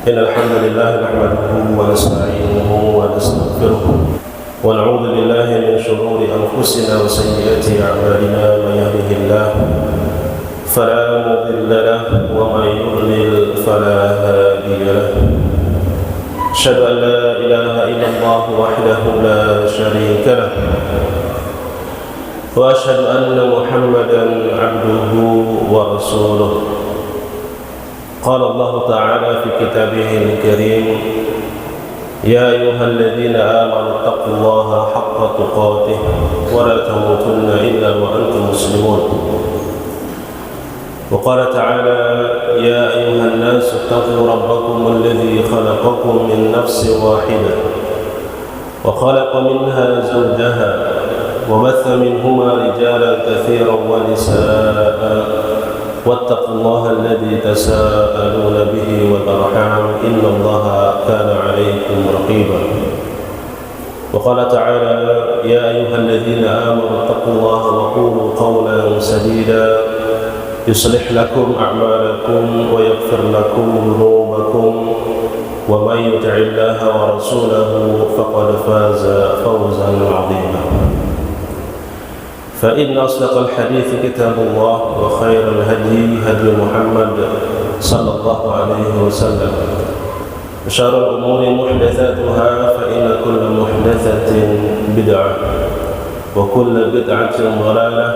إن الحمد لله نحمده ونستعينه ونستغفره ونعوذ بالله من شرور أنفسنا وسيئات أعمالنا. من يهده الله فلا مضل له ومن يضلل فلا هادي له. أشهد أن لا إله إلا الله وحده لا شريك له وأشهد أن محمدا عبده ورسوله. قال الله تعالى في كتابه الكريم: يا أيها الذين آمنوا اتقوا الله حق تقاته ولا تموتن إلا وأنتم مسلمون. وقال تعالى: يا أيها الناس اتقوا ربكم الذي خلقكم من نفس واحدة وخلق منها زوجها وبث منهما رجالا كثيرا ونساء واتقوا الله الذي تساءلون به والأرحام إن الله كان عليكم رقيبا. وقال تعالى: يا أيها الذين آمنوا اتقوا الله وقولوا قولا سديدا يصلح لكم أعمالكم ويغفر لكم ذنوبكم ومن يطع الله ورسوله فقد فاز فوزا عظيما. فإن أصدق الحديث كتاب الله وخير الهدي هدي محمد صلى الله عليه وسلم وشر الأمور محدثاتها فإن كل محدثة بدعة وكل بدعة ضلالة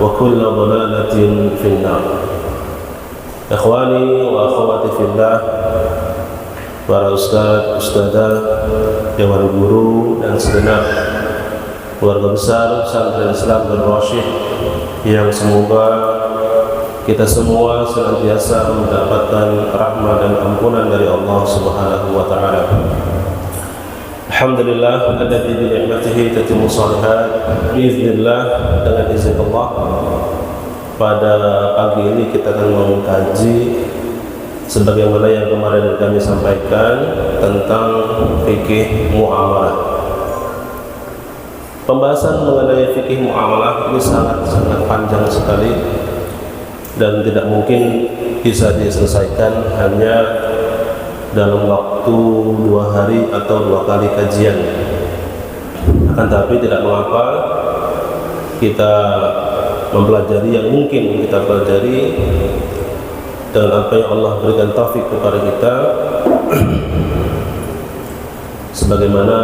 وكل ضلالة في النار. Ikhwani wa akhwati fillah, para ustaz, ustadzah, dewan guru dan segenap keluarga besar Pesantren Islam Ar-Rasyid yang semoga kita semua senantiasa mendapatkan rahmat dan ampunan dari Allah Subhanahu wa taala. Alhamdulillah alladzi bi ni'matihi tatimmu shalihat. Biiznillah, dengan izin Allah, pada pagi ini kita akan mengkaji sebagaimana yang kemarin kami sampaikan tentang fikih muamalah. Pembahasan mengenai fikih muamalah ini sangat panjang sekali dan tidak mungkin bisa diselesaikan hanya dalam waktu 2 hari atau 2 kali kajian. Akan tetapi tidak mengapa kita mempelajari yang mungkin kita pelajari dengan apa yang Allah berikan taufik kepada kita. Sebagaimana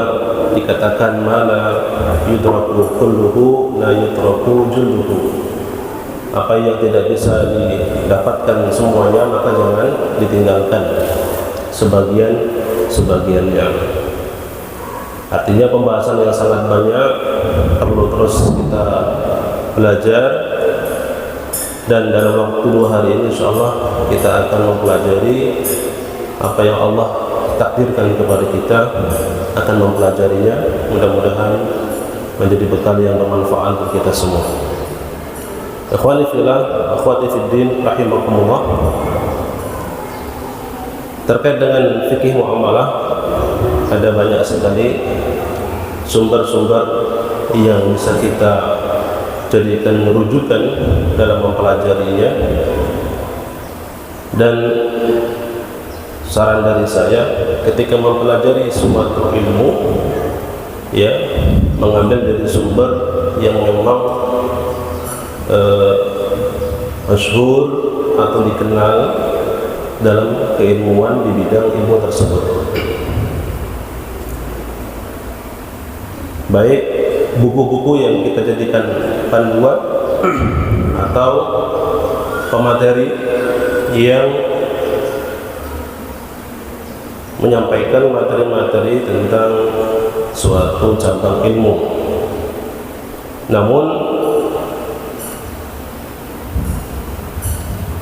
dikatakan, mana yudraku kulluhu la yudraku julluhu. Apa yang tidak bisa didapatkan semuanya maka jangan ditinggalkan sebagiannya. Artinya pembahasan yang sangat banyak perlu terus kita belajar, dan dalam waktu 2 hari ini insyaallah kita akan mempelajari apa yang Allah takdirkan kepada kita, akan mempelajarinya. Mudah-mudahan menjadi bekal yang bermanfaat untuk kita semua. Ikhwani fillah, akhwati fiddin, rahimakumullah. Terkait dengan fikih muamalah, ada banyak sekali sumber-sumber yang bisa kita jadikan rujukan dalam mempelajarinya. Dan saran dari saya, ketika mempelajari suatu ilmu, ya, mengambil dari sumber yang memang masyhur atau dikenal dalam keilmuan di bidang ilmu tersebut. Baik buku-buku yang kita jadikan panduan atau pemateri yang menyampaikan materi-materi tentang suatu cabang ilmu. Namun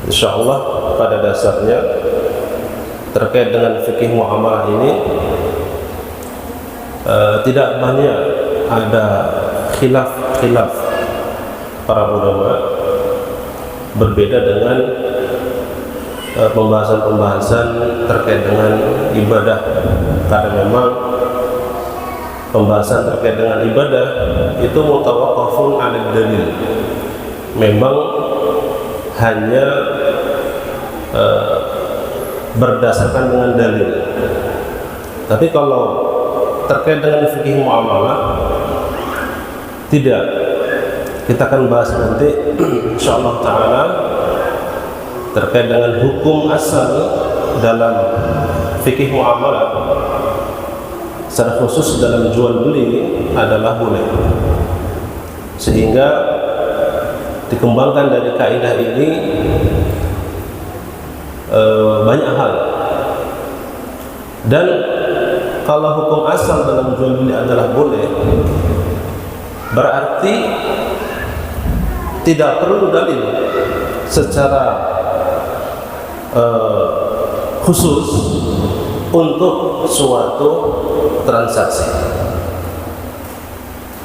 insyaallah pada dasarnya terkait dengan fikih muamalah ini tidak banyak ada khilaf para ulama, berbeda dengan pembahasan-pembahasan terkait dengan ibadah. Karena memang pembahasan terkait dengan ibadah itu mutawaqqafun 'ala dalil. Memang hanya berdasarkan dengan dalil. Tapi kalau terkait dengan fikih muamalah tidak. Kita akan bahas nanti insyaallah taala terkait dengan hukum asal dalam fikih muamalah. Secara khusus dalam jual beli adalah boleh. Sehingga dikembangkan dari kaidah ini banyak hal. Dan kalau hukum asal dalam jual beli adalah boleh, berarti tidak perlu dalil secara khusus untuk suatu transaksi,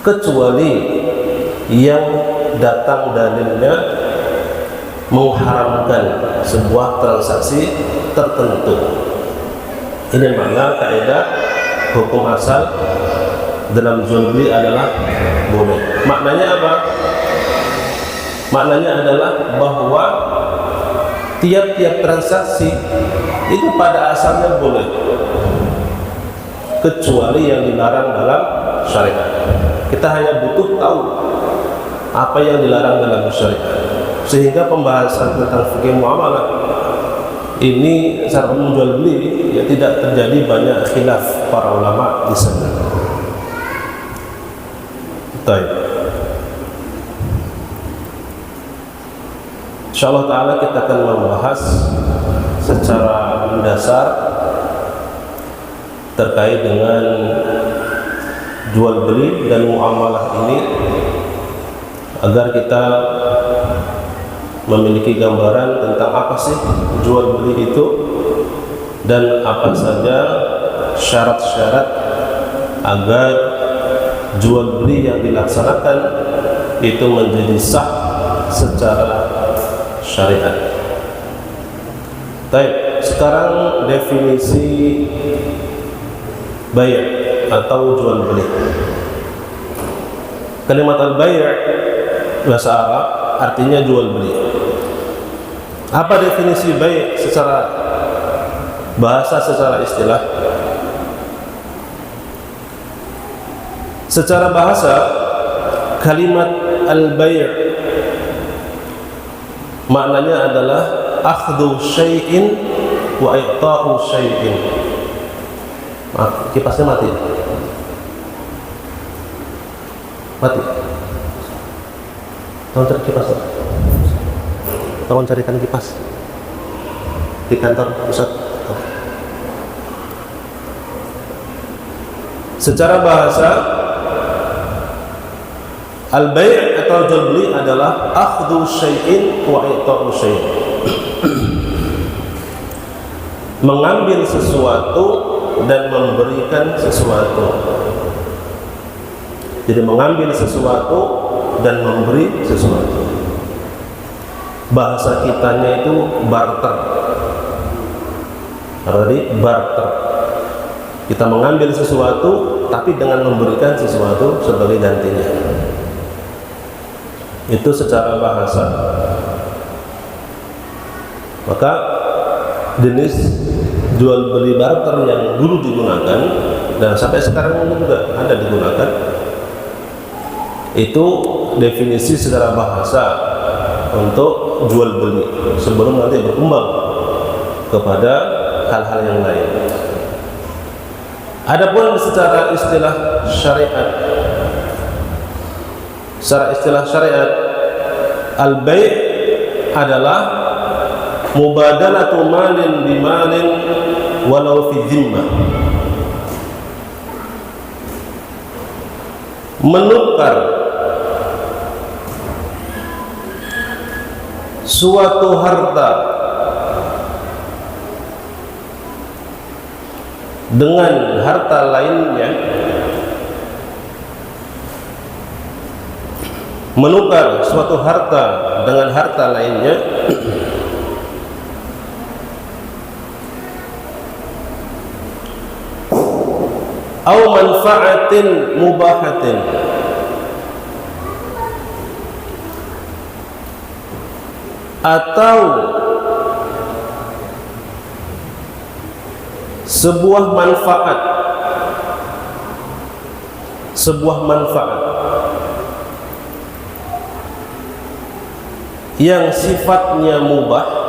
kecuali yang datang dalilnya mengharamkan sebuah transaksi tertentu. Ini makna kaidah hukum asal dalam jual beli adalah boleh. Maknanya apa? Maknanya adalah bahwa tiap-tiap transaksi itu pada asalnya boleh, kecuali yang dilarang dalam syariat. Kita hanya butuh tahu apa yang dilarang dalam syariat, sehingga pembahasan tentang fikih muamalah ini secara umum jual beli ya tidak terjadi banyak khilaf para ulama di sana. Baik. Insyaallah taala kita akan membahas secara mendasar terkait dengan jual beli dan muamalah ini agar kita memiliki gambaran tentang apa sih jual beli itu dan apa saja syarat-syarat agar jual beli yang dilaksanakan itu menjadi sah secara syariat. Baik, sekarang definisi bai' atau jual beli. Kalimat al-bai' bahasa Arab artinya jual beli. Apa definisi bai' secara bahasa, secara istilah? Secara bahasa, kalimat al-bai' maknanya adalah akhdhu syai'in wa i'ta'u syai'in. Kipasnya mati. Mati. Tolong cari kipas. Tolong carikan kipas di kantor pusat. Secara bahasa, al-bai' atau jual beli adalah akhdhu syai'in wa i'ta'u syai'in. Mengambil sesuatu dan memberikan sesuatu. Jadi mengambil sesuatu dan memberi sesuatu. Bahasa kitanya itu barter. Tadi barter. Kita mengambil sesuatu tapi dengan memberikan sesuatu sebagai gantinya. Itu secara bahasa. Maka jenis jual beli barter yang dulu digunakan dan sampai sekarang juga ada digunakan, itu definisi secara bahasa untuk jual beli sebelum nanti berkembang kepada hal-hal yang lain. Adapun secara istilah syariat, al-bai' adalah mubadalatu malin bimalin walau fi dhimmah. Menukar suatu harta dengan harta lainnya, menukar suatu harta dengan harta lainnya au manfaatin mubahatin, atau sebuah manfaat yang sifatnya mubah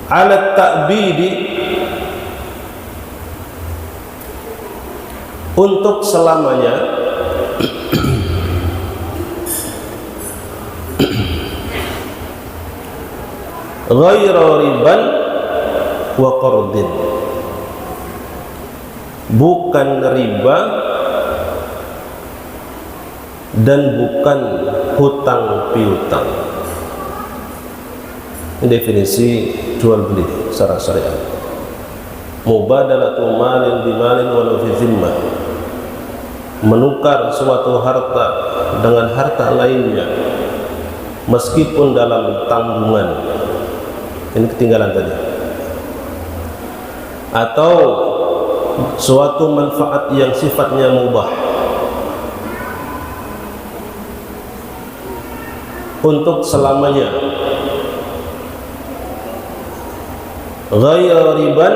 ala ta'bidi, untuk selamanya, ghairu riban wa qardin, bukan riba dan bukan hutang piutang. Ini definisi jual beli secara syariat. Mubadalatu malin bimalin walau fi zimmah, menukar suatu harta dengan harta lainnya meskipun dalam tanggungan. Ini ketinggalan tadi. Atau suatu manfaat yang sifatnya mubah untuk selamanya, ghairu riban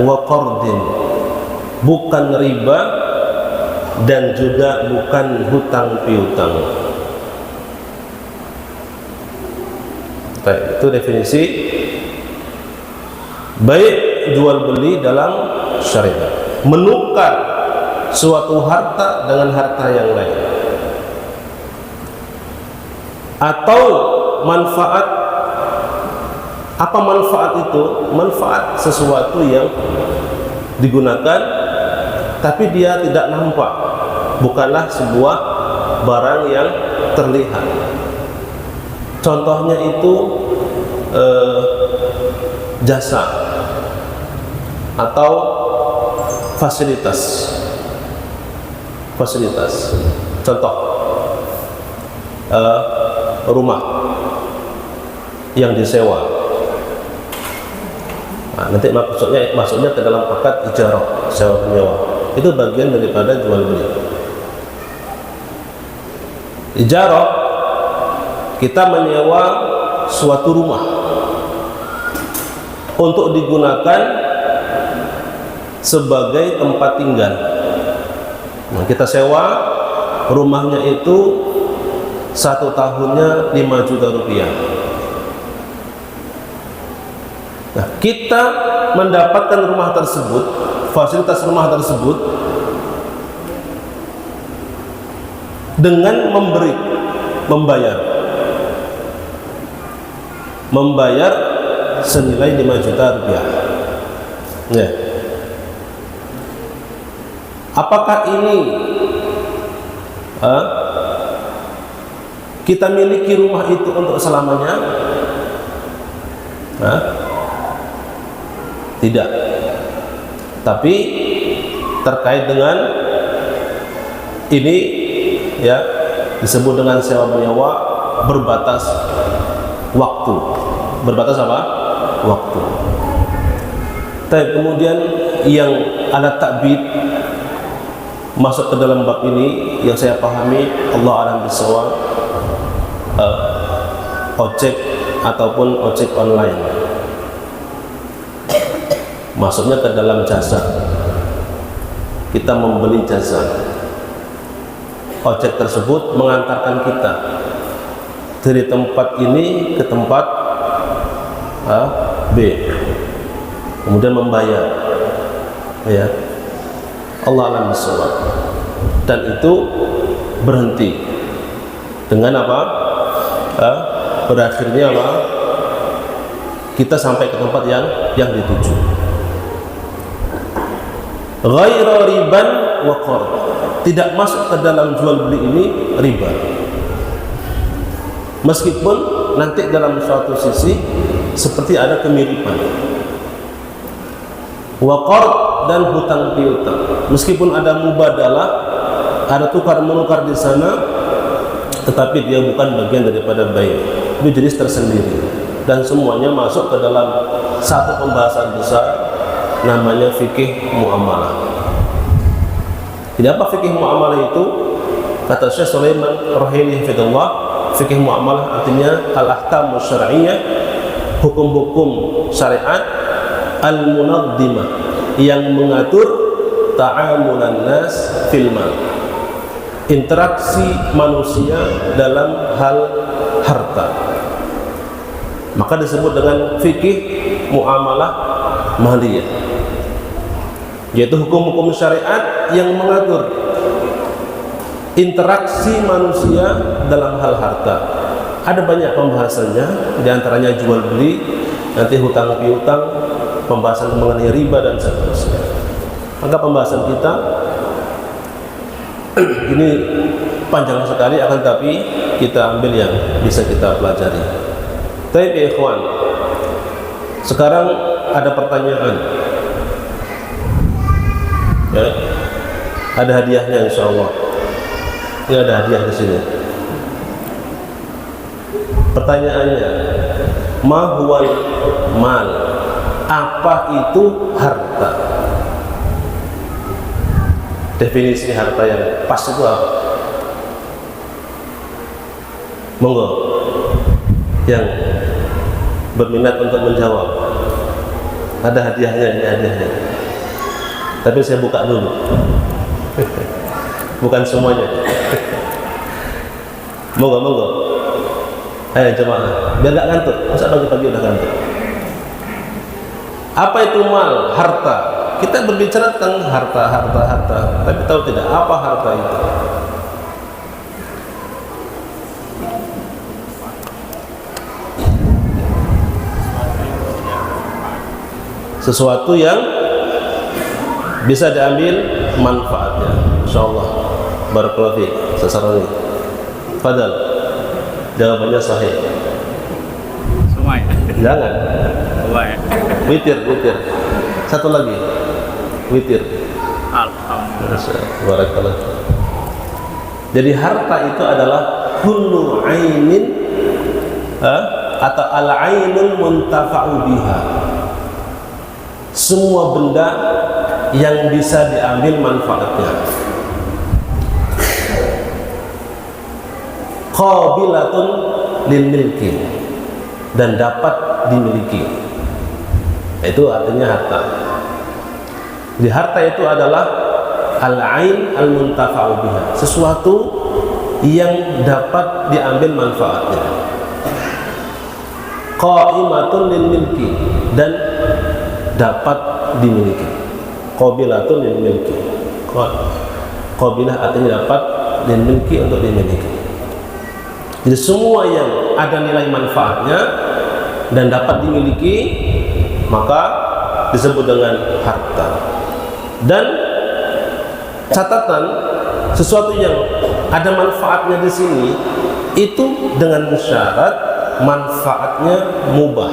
wa qardin, bukan riba dan juga bukan hutang piutang. Baik, itu definisi baik jual beli dalam syariat, menukar suatu harta dengan harta yang lain, atau manfaat. Apa manfaat itu? Manfaat sesuatu yang digunakan tapi dia tidak nampak, bukanlah sebuah barang yang terlihat. Contohnya itu jasa atau fasilitas. Contoh rumah yang disewa. Nah, nanti maksudnya ke dalam akad ijarah, sewa menyewa. Itu bagian daripada jual beli. Ijarah, kita menyewa suatu rumah untuk digunakan sebagai tempat tinggal. Nah, kita sewa rumahnya itu 1 tahunnya 5 juta rupiah. Nah, kita mendapatkan rumah tersebut, fasilitas rumah tersebut, dengan membayar senilai 5 juta rupiah. Ya. Apakah ini kita miliki rumah itu untuk selamanya? Tidak. Tapi terkait dengan ini, ya, disebut dengan sewa menyewa berbatas waktu. Berbatas apa? Waktu. Tapi kemudian yang ada ta'bid masuk ke dalam bab ini, yang saya pahami, Allah alam bisawab, ojek ataupun ojek online. Masuknya ke dalam jasa. Kita membeli jasa. Ojek tersebut mengantarkan kita dari tempat ini ke tempat B, kemudian membayar, ya. Allah alam bisawab. Dan itu berhenti dengan apa? Berakhirnya apa? Kita sampai ke tempat yang dituju. Ghairu riban wa qard, tidak masuk ke dalam jual beli ini riba, meskipun nanti dalam suatu sisi seperti ada kemiripan. Wa qard, dan hutang piutang, meskipun ada mubadalah, ada tukar menukar di sana, tetapi dia bukan bagian daripada bai', itu jenis tersendiri, dan semuanya masuk ke dalam satu pembahasan besar namanya fikih muamalah. Jadi apa fikih muamalah itu? Kata Syekh Sulaiman Rahimahullah, Fikih muamalah artinya al-ahkamus syar'iyyah, hukum-hukum syariat al-munaddimah, yang mengatur ta'amulan nas fil mal, interaksi manusia dalam hal harta. Maka disebut dengan fikih muamalah maliyah, yaitu hukum-hukum syariat yang mengatur interaksi manusia dalam hal harta. Ada banyak pembahasannya, diantaranya jual beli, nanti hutang piutang, pembahasan mengenai riba dan seterusnya. Maka pembahasan kita ini panjang sekali, akan tapi kita ambil yang bisa kita pelajari. Baik ya ikhwan, sekarang ada pertanyaan ya, ada hadiahnya insyaallah. Ini ada hadiah di sini. Pertanyaannya, ma huwal mal? Apa itu harta? Definisi harta yang pas itu apa? Monggo yang berminat untuk menjawab. Ada hadiahnya, ini hadiahnya. Tapi saya buka dulu. Bukan semuanya. Monggo. Ayo jemaah, biar gak ngantuk. Masa pagi-pagi udah ngantuk. Apa itu mal? Harta. Kita berbicara tentang harta. Tapi tahu tidak apa harta itu? Sesuatu yang bisa diambil manfaatnya. Insyaallah. Barakallahu fiik. Sasaran ini. Fadal. Jawabannya sahih. Semua ya? Jangan. Semua ya? Witir. Satu lagi. Witir. Alhamdulillah. Barakallahu. Jadi harta itu adalah kullu ainin atau al-ainul muntafa'u biha. Semua benda yang bisa diambil manfaatnya. Qabilatun lil milki, dan dapat dimiliki. Itu artinya harta. Di harta itu adalah al-ain al-muntafa'u biha, sesuatu yang dapat diambil manfaatnya. Qa'imatun lil milki, dan dapat dimiliki. Qabilatun lil milki. Qabilah artinya dapat, lil milki untuk dimiliki. Jadi semua yang ada nilai manfaatnya dan dapat dimiliki, maka disebut dengan harta. Dan catatan, sesuatu yang ada manfaatnya di sini itu dengan syarat manfaatnya mubah.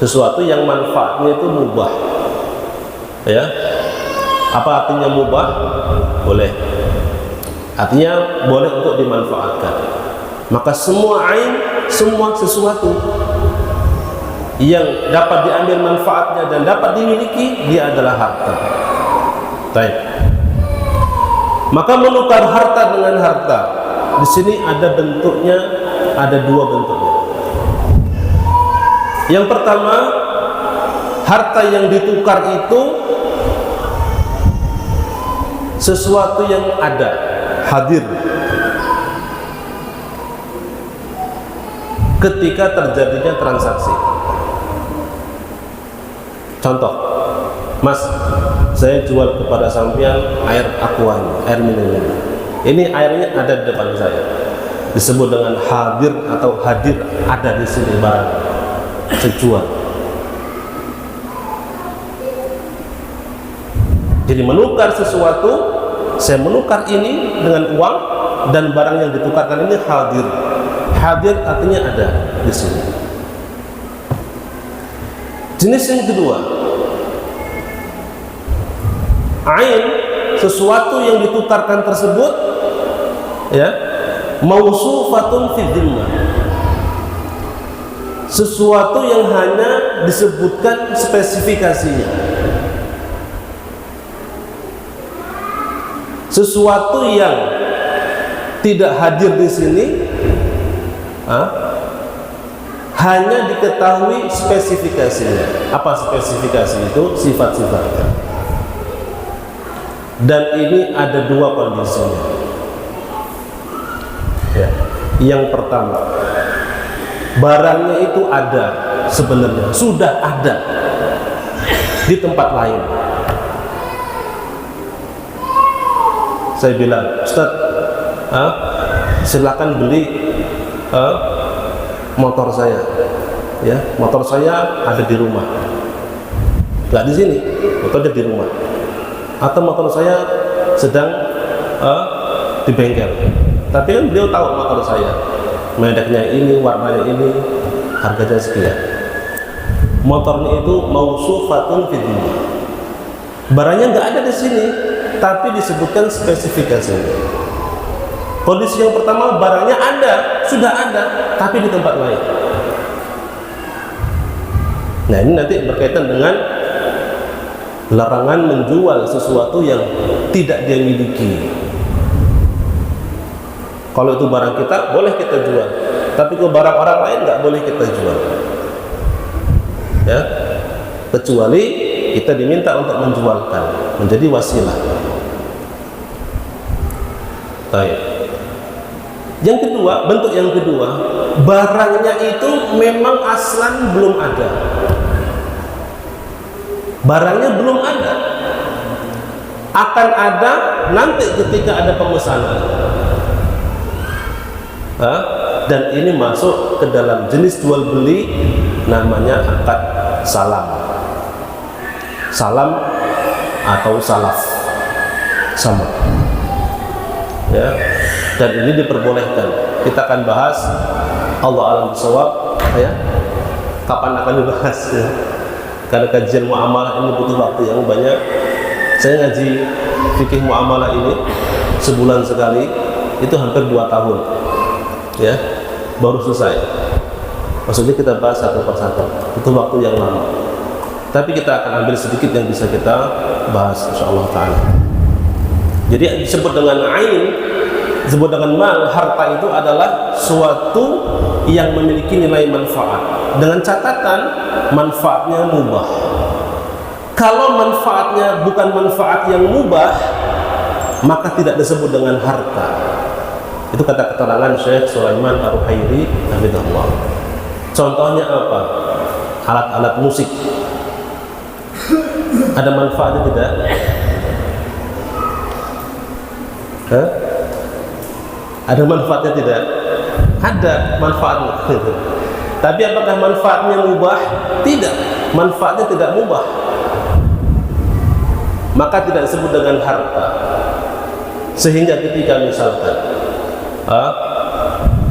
Sesuatu yang manfaatnya itu mubah. Ya. Apa artinya mubah? Boleh. Artinya boleh untuk dimanfaatkan. Maka semua ain, semua sesuatu yang dapat diambil manfaatnya dan dapat dimiliki, dia adalah harta. Baik. Maka menukar harta dengan harta, di sini ada bentuknya, ada dua bentuknya. Yang pertama, harta yang ditukar itu sesuatu yang ada, hadir ketika terjadinya transaksi. Contoh, Mas, saya jual kepada sampean air aqua, air minum. Ini airnya ada di depan saya, disebut dengan hadir atau hadir, ada di sini barang saya jual. Jadi menukar sesuatu, saya menukar ini dengan uang, dan barang yang ditukarkan ini hadir. Hadir artinya ada di sini. Jenis yang kedua, ain, sesuatu yang ditukarkan tersebut ya, mausufatun fi dhimmah, sesuatu yang hanya disebutkan spesifikasinya, sesuatu yang tidak hadir di sini, hanya diketahui spesifikasinya. Apa spesifikasi itu? Sifat-sifatnya. Dan ini ada dua kondisinya. Ya. Yang pertama, barangnya itu ada sebenarnya, sudah ada di tempat lain. Saya bilang, Ustaz, silakan beli motor saya, ya, motor saya ada di rumah, nggak di sini, motornya di rumah, atau motor saya sedang di bengkel, tapi kan beliau tahu motor saya, mereknya ini, warnanya ini, harganya sekian. Motornya itu mausufatun fid dunya, barangnya nggak ada di sini, tapi disebutkan spesifikasinya. Kondisi yang pertama, barangnya ada, sudah ada, tapi di tempat lain. Nah, ini nanti berkaitan dengan larangan menjual sesuatu yang tidak dia miliki. Kalau itu barang kita, boleh kita jual, tapi ke barang orang lain nggak boleh kita jual. Ya, kecuali kita diminta untuk menjualkan, menjadi wasilah. Baik. Yang kedua, bentuk yang kedua, barangnya itu memang aslan belum ada. Barangnya belum ada. Akan ada nanti ketika ada pemesanan. Dan ini masuk ke dalam jenis jual beli, namanya akad salam. Salam atau salaf, sama. Ya. Dan ini diperbolehkan. Kita akan bahas, Allah alam bisawab, ya. Kapan akan dibahas? Ya. Karena kajian muamalah ini butuh waktu yang banyak. Saya ngaji fikih muamalah ini sebulan sekali, itu hampir 2 tahun, ya, baru selesai. Maksudnya kita bahas satu persatu, butuh waktu yang lama. Tapi kita akan ambil sedikit yang bisa kita bahas, insyaallah taala. Jadi disebut dengan ain, disebut dengan mal, harta itu adalah suatu yang memiliki nilai manfaat, dengan catatan manfaatnya mubah. Kalau manfaatnya bukan manfaat yang mubah, maka tidak disebut dengan harta. Itu kata keterangan Syekh Sulaiman Ar-Ruhaili hafizahullah. Contohnya apa? Alat-alat musik. Ada manfaatnya tidak? Ada manfaatnya tidak? Ada manfaatnya. Tapi apakah manfaatnya mubah? Tidak. Manfaatnya tidak mubah. Maka tidak disebut dengan harta. Sehingga ketika misalkan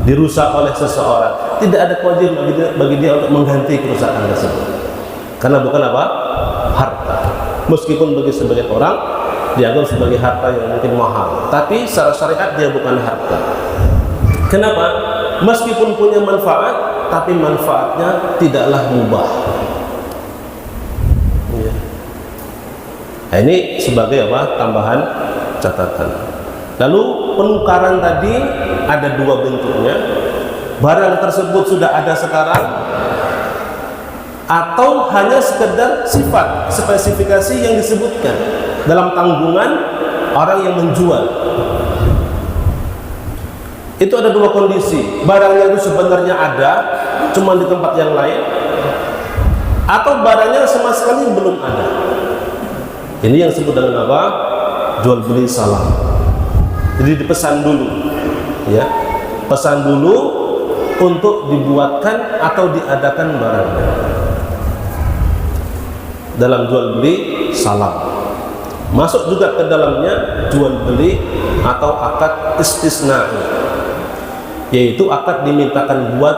dirusak oleh seseorang, tidak ada kewajiban bagi dia untuk mengganti kerusakan tersebut. Karena bukan apa? Harta. Meskipun bagi sebagian orang dianggap sebagai harta yang mungkin mahal, tapi secara syariat dia bukan harta. Kenapa? Meskipun punya manfaat, tapi manfaatnya tidaklah mubah. Ya. Nah, ini sebagai apa? Tambahan catatan. Lalu penukaran tadi ada 2 bentuknya. Barang tersebut sudah ada sekarang, atau hanya sekedar sifat, spesifikasi yang disebutkan dalam tanggungan orang yang menjual. Itu ada 2 kondisi. Barangnya itu sebenarnya ada, cuma di tempat yang lain, atau barangnya sama sekali belum ada. Ini yang disebut dengan apa? Jual beli salam. Jadi dipesan dulu, ya, pesan dulu untuk dibuatkan atau diadakan barangnya. Dalam jual beli salam masuk juga ke dalamnya jual beli atau akad istisna, yaitu akad dimintakan buat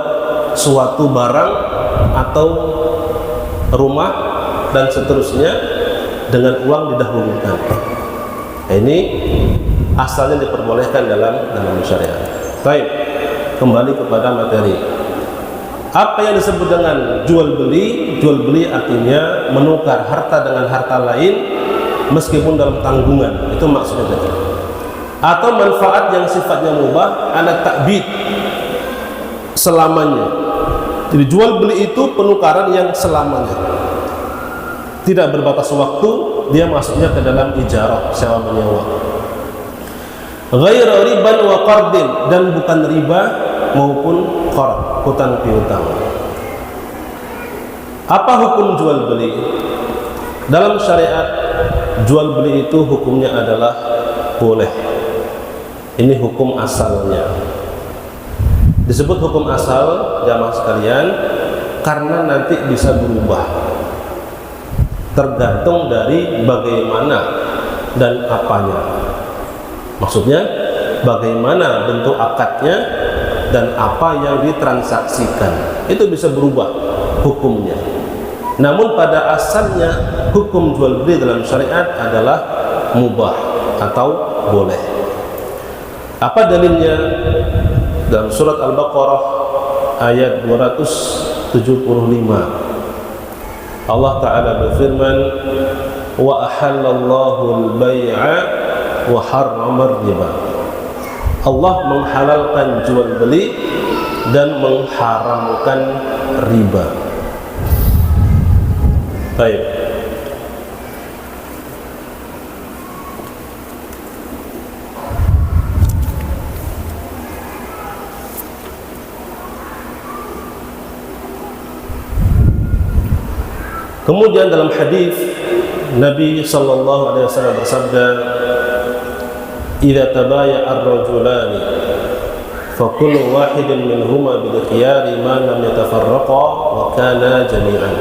suatu barang atau rumah dan seterusnya dengan uang didahulukan. Ini asalnya diperbolehkan dalam syariat. Baik, kembali kepada materi. Apa yang disebut dengan jual beli? Jual beli artinya menukar harta dengan harta lain meskipun dalam tanggungan. Itu maksudnya tadi. Atau manfaat yang sifatnya mubah ada ta'bid, selamanya. Jadi jual beli itu penukaran yang selamanya, tidak berbatas waktu. Dia masuknya ke dalam ijarah, sewa menyewa. Ghairu riban wa qardin, dan bukan riba maupun qard, hutang piutang. Apa hukum jual beli? Dalam syariat jual beli itu hukumnya adalah boleh. Ini hukum asalnya. Disebut hukum asal jamaah sekalian karena nanti bisa berubah, tergantung dari bagaimana dan apanya. Maksudnya bagaimana bentuk akadnya dan apa yang ditransaksikan, itu bisa berubah hukumnya. Namun pada asalnya hukum jual beli dalam syariat adalah mubah atau boleh. Apa dalilnya? Dalam surat Al-Baqarah ayat 275 Allah Ta'ala berfirman, wa ahallallahu al-bay'a wa harrama riba. Allah menghalalkan jual beli dan mengharamkan riba. Baik. Kemudian dalam hadis Nabi sallallahu alaihi wasallam bersabda, "Idza tabaya'a ar-rajulani fa kullu wahidin minhuma bil khiyari ma lam yatafarraqa wa kana jami'an."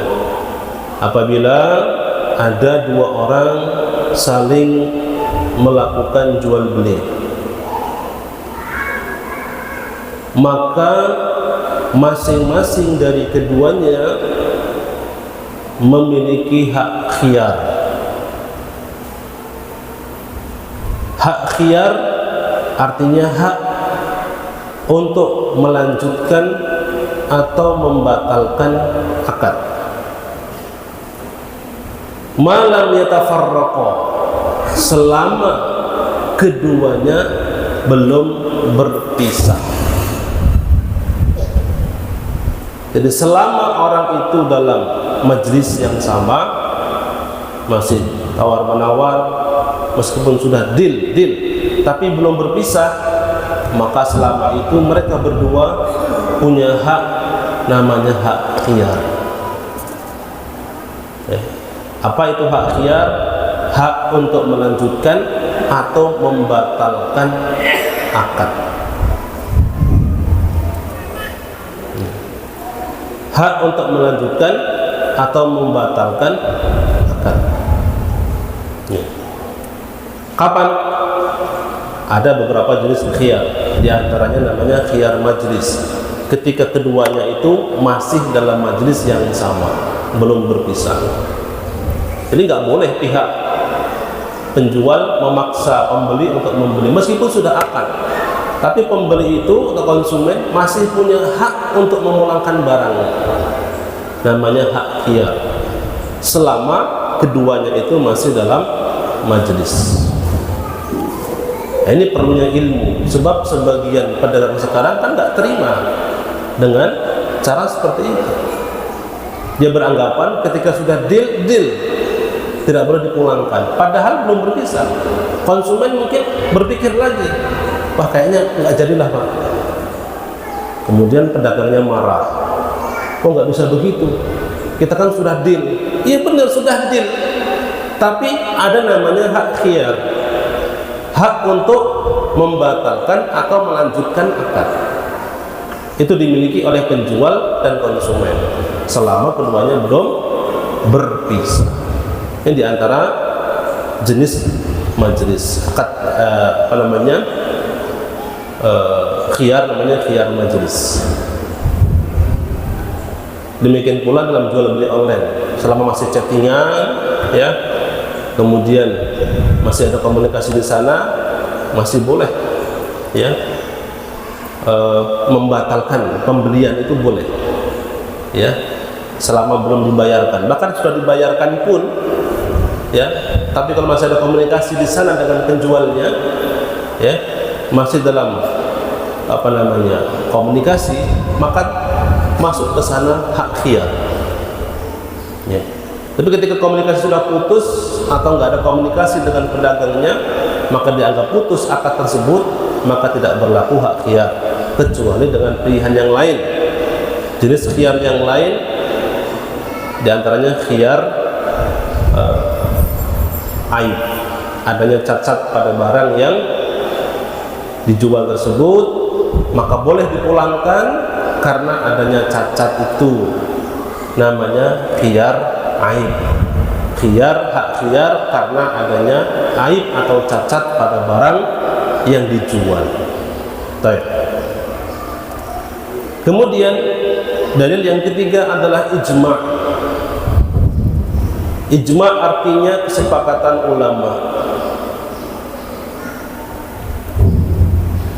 Apabila ada dua orang saling melakukan jual beli, maka masing-masing dari keduanya memiliki hak khiyar. Hak khiyar artinya hak untuk melanjutkan atau membatalkan akad. Malam yatafarraqa, selama keduanya belum berpisah. Jadi selama orang itu dalam majlis yang sama, masih tawar-menawar, meskipun sudah deal, tapi belum berpisah, maka selama itu mereka berdua punya hak, namanya hak khiyar. Apa itu hak khiyar? Hak untuk melanjutkan atau membatalkan akad. Hak untuk melanjutkan atau membatalkan akad. Kapan? Ada beberapa jenis khiyar. Di antaranya namanya khiyar majlis. Ketika keduanya itu masih dalam majlis yang sama, belum berpisah. Jadi nggak boleh pihak penjual memaksa pembeli untuk membeli meskipun sudah akad. Tapi pembeli itu atau konsumen masih punya hak untuk memulangkan barangnya. Namanya hak khiyar. Selama keduanya itu masih dalam majelis. Nah, ini perlunya ilmu. Sebab sebagian pedagang sekarang kan nggak terima dengan cara seperti itu. Dia beranggapan ketika sudah deal tidak boleh dipulangkan. Padahal belum berpisah. Konsumen mungkin berpikir lagi, wah kayaknya nggak jadilah Pak. Kemudian pedagangnya marah. Kok nggak bisa begitu? Kita kan sudah deal. Iya benar sudah deal. Tapi ada namanya hak khiyar. Hak untuk membatalkan atau melanjutkan akad. Itu dimiliki oleh penjual dan konsumen selama keduanya belum berpisah. Ini diantara jenis majelis akad khiyar, namanya khiyar majelis. Demikian pula dalam jual beli online, selama masih chattingan, ya, kemudian masih ada komunikasi di sana, masih boleh, ya, membatalkan pembelian itu boleh, ya, selama belum dibayarkan. Bahkan sudah dibayarkan pun, ya, tapi kalau masih ada komunikasi di sana dengan penjualnya, ya, masih dalam komunikasi, maka masuk ke sana hak khiyar. Ya. Tapi ketika komunikasi sudah putus atau nggak ada komunikasi dengan pedagangnya, maka dianggap putus akad tersebut, maka tidak berlaku hak khiyar kecuali dengan pilihan yang lain. Jenis khiyar yang lain diantaranya khiyar aib, adanya cacat pada barang yang dijual tersebut, maka boleh dipulangkan karena adanya cacat itu, namanya khiyar aib. Khiyar, hak khiyar karena adanya aib atau cacat pada barang yang dijual. Baik. Kemudian dalil yang ketiga adalah ijma'. Ijma' artinya kesepakatan ulama.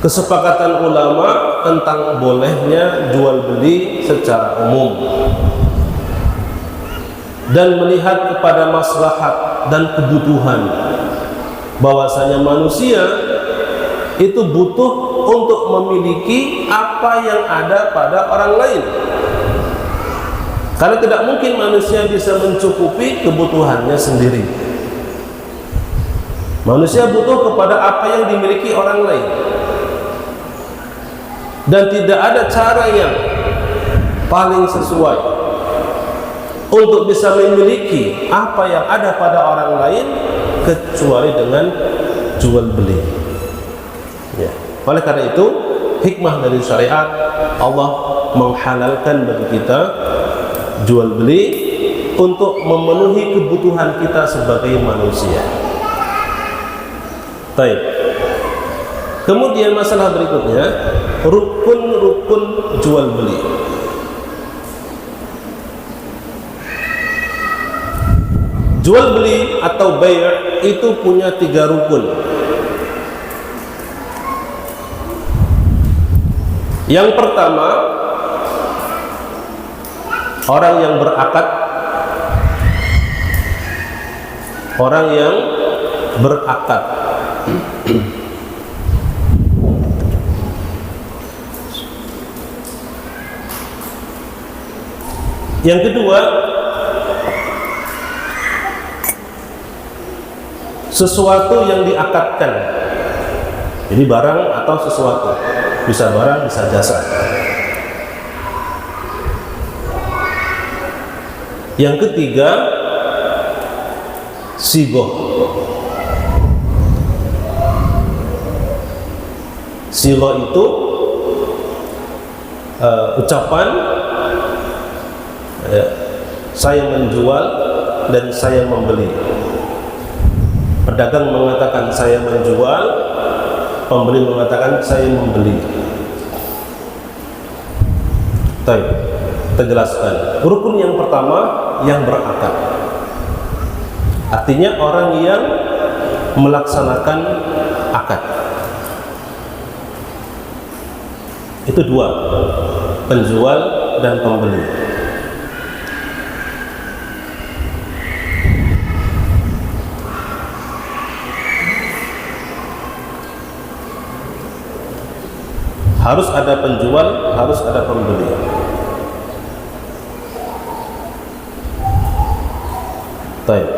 Kesepakatan ulama tentang bolehnya jual beli secara umum dan melihat kepada maslahat dan kebutuhan, bahwasanya manusia itu butuh untuk memiliki apa yang ada pada orang lain, karena tidak mungkin manusia bisa mencukupi kebutuhannya sendiri. Manusia butuh kepada apa yang dimiliki orang lain, dan tidak ada cara yang paling sesuai untuk bisa memiliki apa yang ada pada orang lain kecuali dengan jual beli. Ya. Oleh karena itu, hikmah dari syariat, Allah menghalalkan bagi kita jual beli untuk memenuhi kebutuhan kita sebagai manusia. Baik. Kemudian masalah berikutnya, rukun-rukun jual beli. Jual beli atau bay' itu punya 3 rukun. Yang pertama, orang yang berakad. Orang yang berakad. Yang kedua, sesuatu yang diakadkan. Jadi barang atau sesuatu, bisa barang, bisa jasa. Yang ketiga, sigoh. Sigoh itu ucapan, saya menjual dan saya membeli. Pedagang mengatakan saya menjual, pembeli mengatakan saya membeli. Baik, kita jelaskan. Rukun yang pertama, yang berakad. Artinya orang yang melaksanakan akad. Itu 2, penjual dan pembeli. Harus ada penjual, harus ada pembeli. Baik.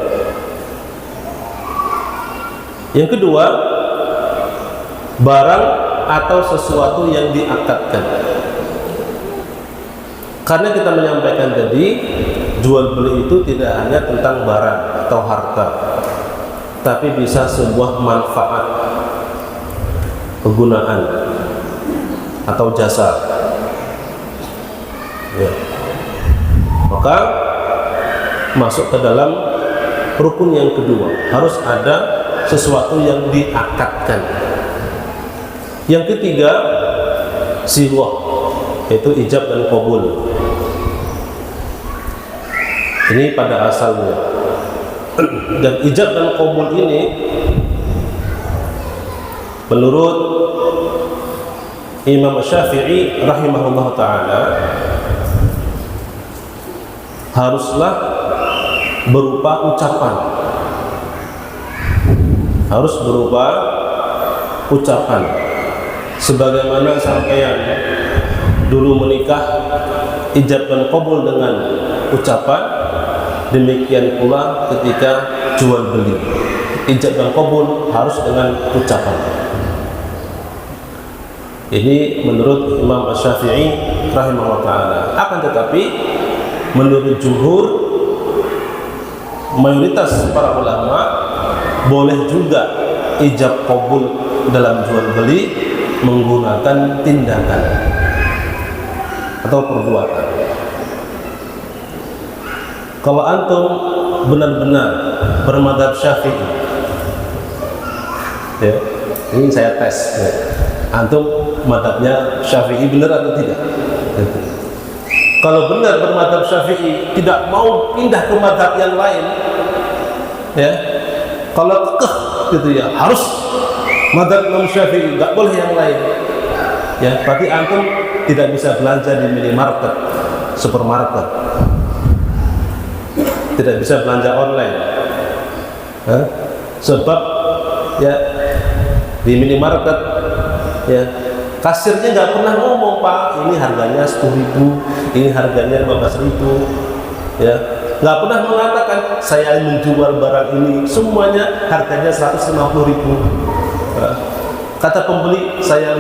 Yang kedua, barang atau sesuatu yang diakadkan. Karena kita menyampaikan tadi, jual beli itu tidak hanya tentang barang atau harta, tapi bisa sebuah manfaat, kegunaan atau jasa. Ya. Maka masuk ke dalam rukun yang kedua, harus ada sesuatu yang diakadkan. Yang ketiga, sighah, yaitu ijab dan qabul. Ini pada asalnya. Dan ijab dan qabul ini menurut Imam Syafi'i rahimahullah ta'ala haruslah berupa ucapan, harus berupa ucapan. Sebagaimana sampeyan dulu menikah ijab dan qabul dengan ucapan, demikian pula ketika jual beli ijab dan qabul harus dengan ucapan. Ini menurut Imam Asy-Syafi'i rahimahullah ta'ala. Akan tetapi menurut jumhur, mayoritas para ulama, boleh juga ijab qabul dalam jual beli menggunakan tindakan atau perbuatan. Kalau antum benar-benar bermadzhab Syafi'i, ya, ini saya tes, ya. Antum madzhabnya Syafi'i benar atau tidak? Kalau benar bermadzhab Syafi'i, tidak mau pindah ke madzhab yang lain, ya. Kalau kekeh gitu ya, harus madzhab Imam Syafi'i, nggak boleh yang lain. Ya, berarti antum tidak bisa belanja di minimarket, supermarket, tidak bisa belanja online. Sebab ya di minimarket, ya, kasirnya nggak pernah ngomong, Pak, ini harganya 10.000, ini harganya 15.000, ya, nggak pernah mengatakan saya menjual barang ini semuanya harganya 150.000. Kata pembeli, saya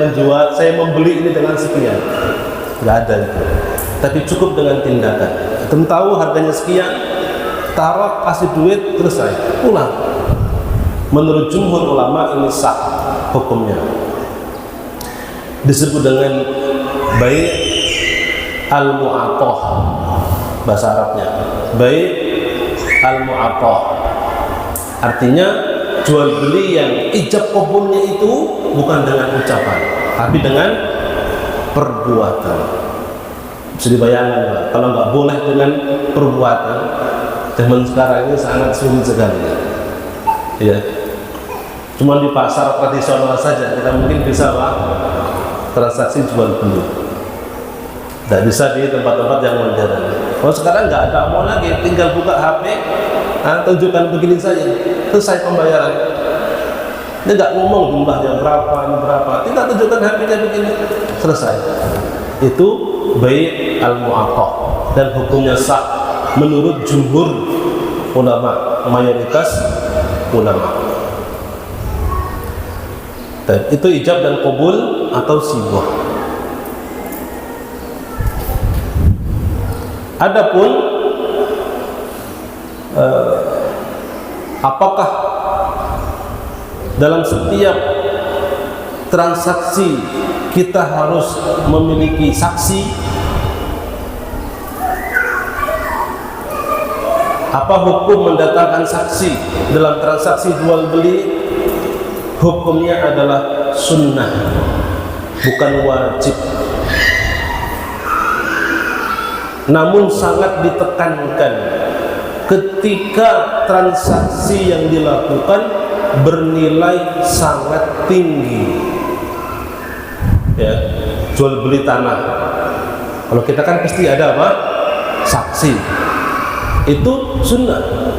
membeli ini dengan sekian, nggak ada itu. Tapi cukup dengan tindakan. Antum tahu harganya sekian, taruh, kasih duit, selesai, pulang. Menurut jumhur ulama ini sah hukumnya. Disebut dengan bai' al-mu'athah, bahasa Arabnya bai' al-mu'athah, artinya jual beli yang ijab qabulnya itu bukan dengan ucapan tapi dengan perbuatan. Bisa dibayangkan, Pak, kalau nggak boleh dengan perbuatan, zaman sekarang ini sangat sulit sekali, ya. Cuma di pasar tradisional saja kita mungkin bisa, Pak, transaksi jual beli. Tidak bisa di tempat-tempat yang modern. Kalau sekarang nggak ada, mau lagi tinggal buka HP, tunjukkan begini saja, selesai pembayaran. Dia nggak ngomong jumlahnya berapa, ini berapa, tinggal tunjukkan HP-nya begini, selesai. Itu bai' al-mu'athah dan hukumnya sah menurut jumhur ulama, mayoritas ulama. Dan itu ijab dan qabul atau sibah. Adapun apakah dalam setiap transaksi kita harus memiliki saksi? Apa hukum mendatangkan saksi dalam transaksi jual beli? Hukumnya adalah sunnah, bukan wajib. Namun sangat ditekankan ketika transaksi yang dilakukan bernilai sangat tinggi, ya, jual beli tanah. Kalau kita kan pasti ada apa? Saksi. Itu sunnah.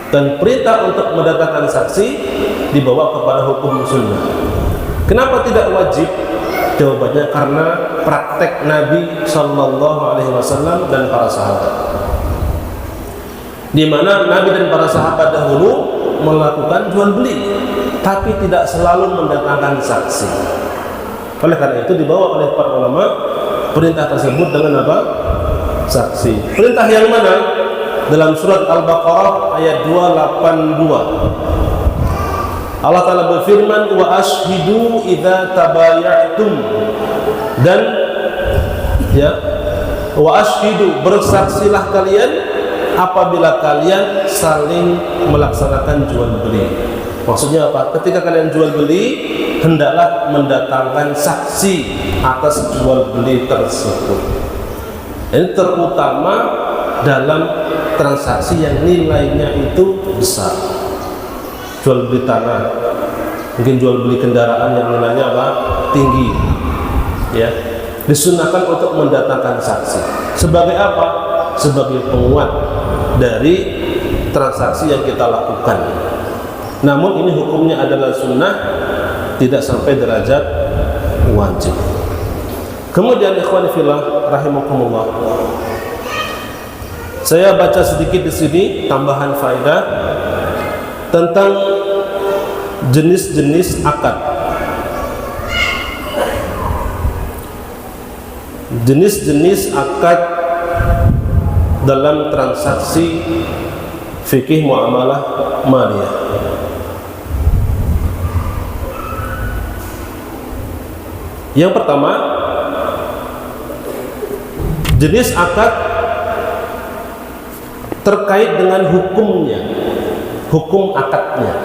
Dan perintah untuk mendatangkan saksi dibawa kepada hukum sunnah. Kenapa tidak wajib? Jawabannya karena praktek Nabi Sallallahu Alaihi Wasallam dan para sahabat, di mana Nabi dan para sahabat dahulu melakukan jual beli, tapi tidak selalu mendatangkan saksi. Oleh karena itu dibawa oleh para ulama perintah tersebut dengan apa? Saksi. Perintah yang mana? Dalam surat Al-Baqarah ayat 282. Allah Ta'ala berfirman, wa ashhidu idza tabaya'tum, dan ya, wa ashhidu, bersaksilah kalian apabila kalian saling melaksanakan jual beli. Maksudnya apa? Ketika kalian jual beli, hendaklah mendatangkan saksi atas jual beli tersebut. Ini terutama dalam transaksi yang nilainya itu besar. Jual beli tanah, mungkin jual beli kendaraan yang nilainya apa? Tinggi, ya. Disunahkan untuk mendatangkan saksi. Sebagai apa? Sebagai penguat dari transaksi yang kita lakukan. Namun ini hukumnya adalah sunnah tidak sampai derajat wajib. Kemudian ikhwan fillah rahimakumullah, saya baca sedikit di sini tambahan faedah tentang jenis-jenis akad. Jenis-jenis akad dalam transaksi fikih muamalah maliyah. Yang pertama, jenis akad terkait dengan hukumnya, hukum akadnya.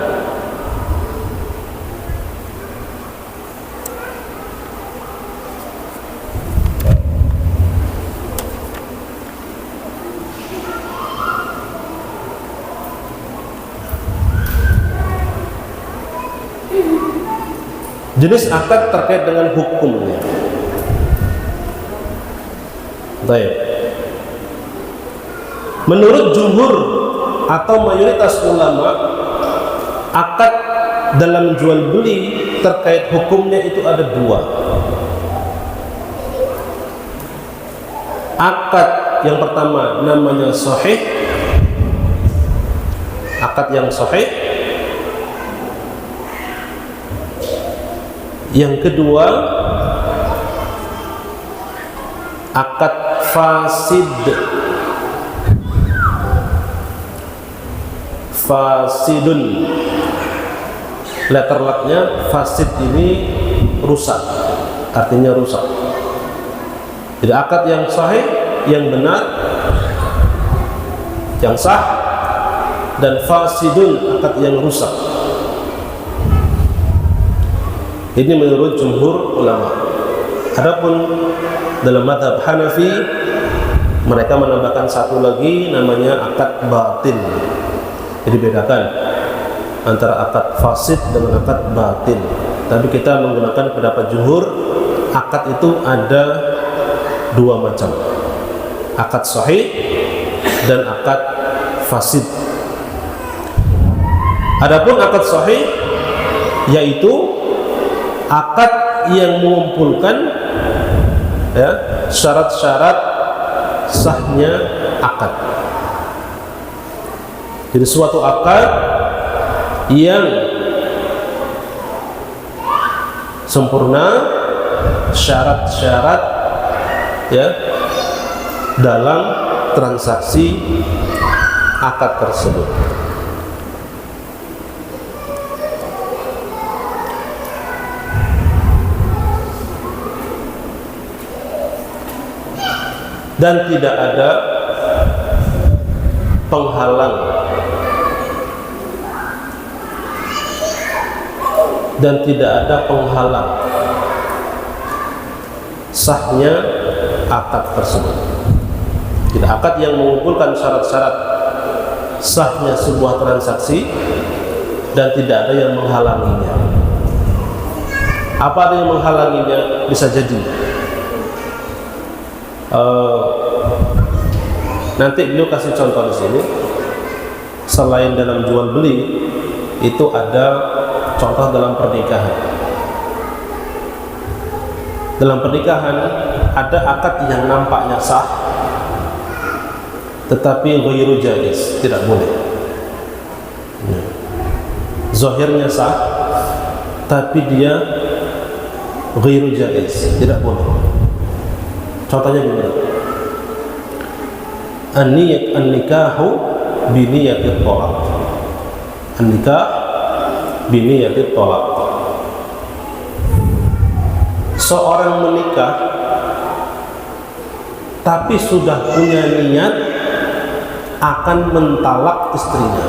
Jenis akad terkait dengan hukumnya. Baik. Menurut jumhur atau mayoritas ulama, akad dalam jual beli terkait hukumnya itu ada dua. Akad yang pertama namanya sahih, akad yang sahih. Yang kedua, akad fasid. Fasidun, letter lucknya fasid ini rusak, artinya rusak. Jadi akad yang sahih, yang benar, yang sah, dan fasidun, akad yang rusak. Ini menurut jumhur ulama. Adapun dalam mazhab Hanafi, mereka menambahkan satu lagi namanya akad batil. Jadi bedakan antara akad fasid dengan akad batil. Tapi kita menggunakan pendapat jumhur, akad itu ada dua macam, akad sahih dan akad fasid. Adapun akad sahih yaitu akad yang mengumpulkan syarat-syarat sahnya akad. Jadi suatu akad yang sempurna syarat-syarat dalam transaksi akad tersebut. Dan tidak ada penghalang sahnya akad tersebut. Jadi akad yang mengumpulkan syarat-syarat sahnya sebuah transaksi dan tidak ada yang menghalanginya. Apa yang menghalanginya? Bisa jadi nanti beliau kasih contoh di sini. Selain dalam jual beli, itu ada contoh dalam pernikahan. Dalam pernikahan ada akad yang nampaknya sah, tetapi ghairu jaiz, tidak boleh. Zahirnya sah, tapi dia ghairu jaiz, tidak boleh. Contohnya begini, an-nikahu biniyatit thalaq. An-nikah biniyatit thalaq. Seorang menikah tapi sudah punya niat akan mentalak istrinya.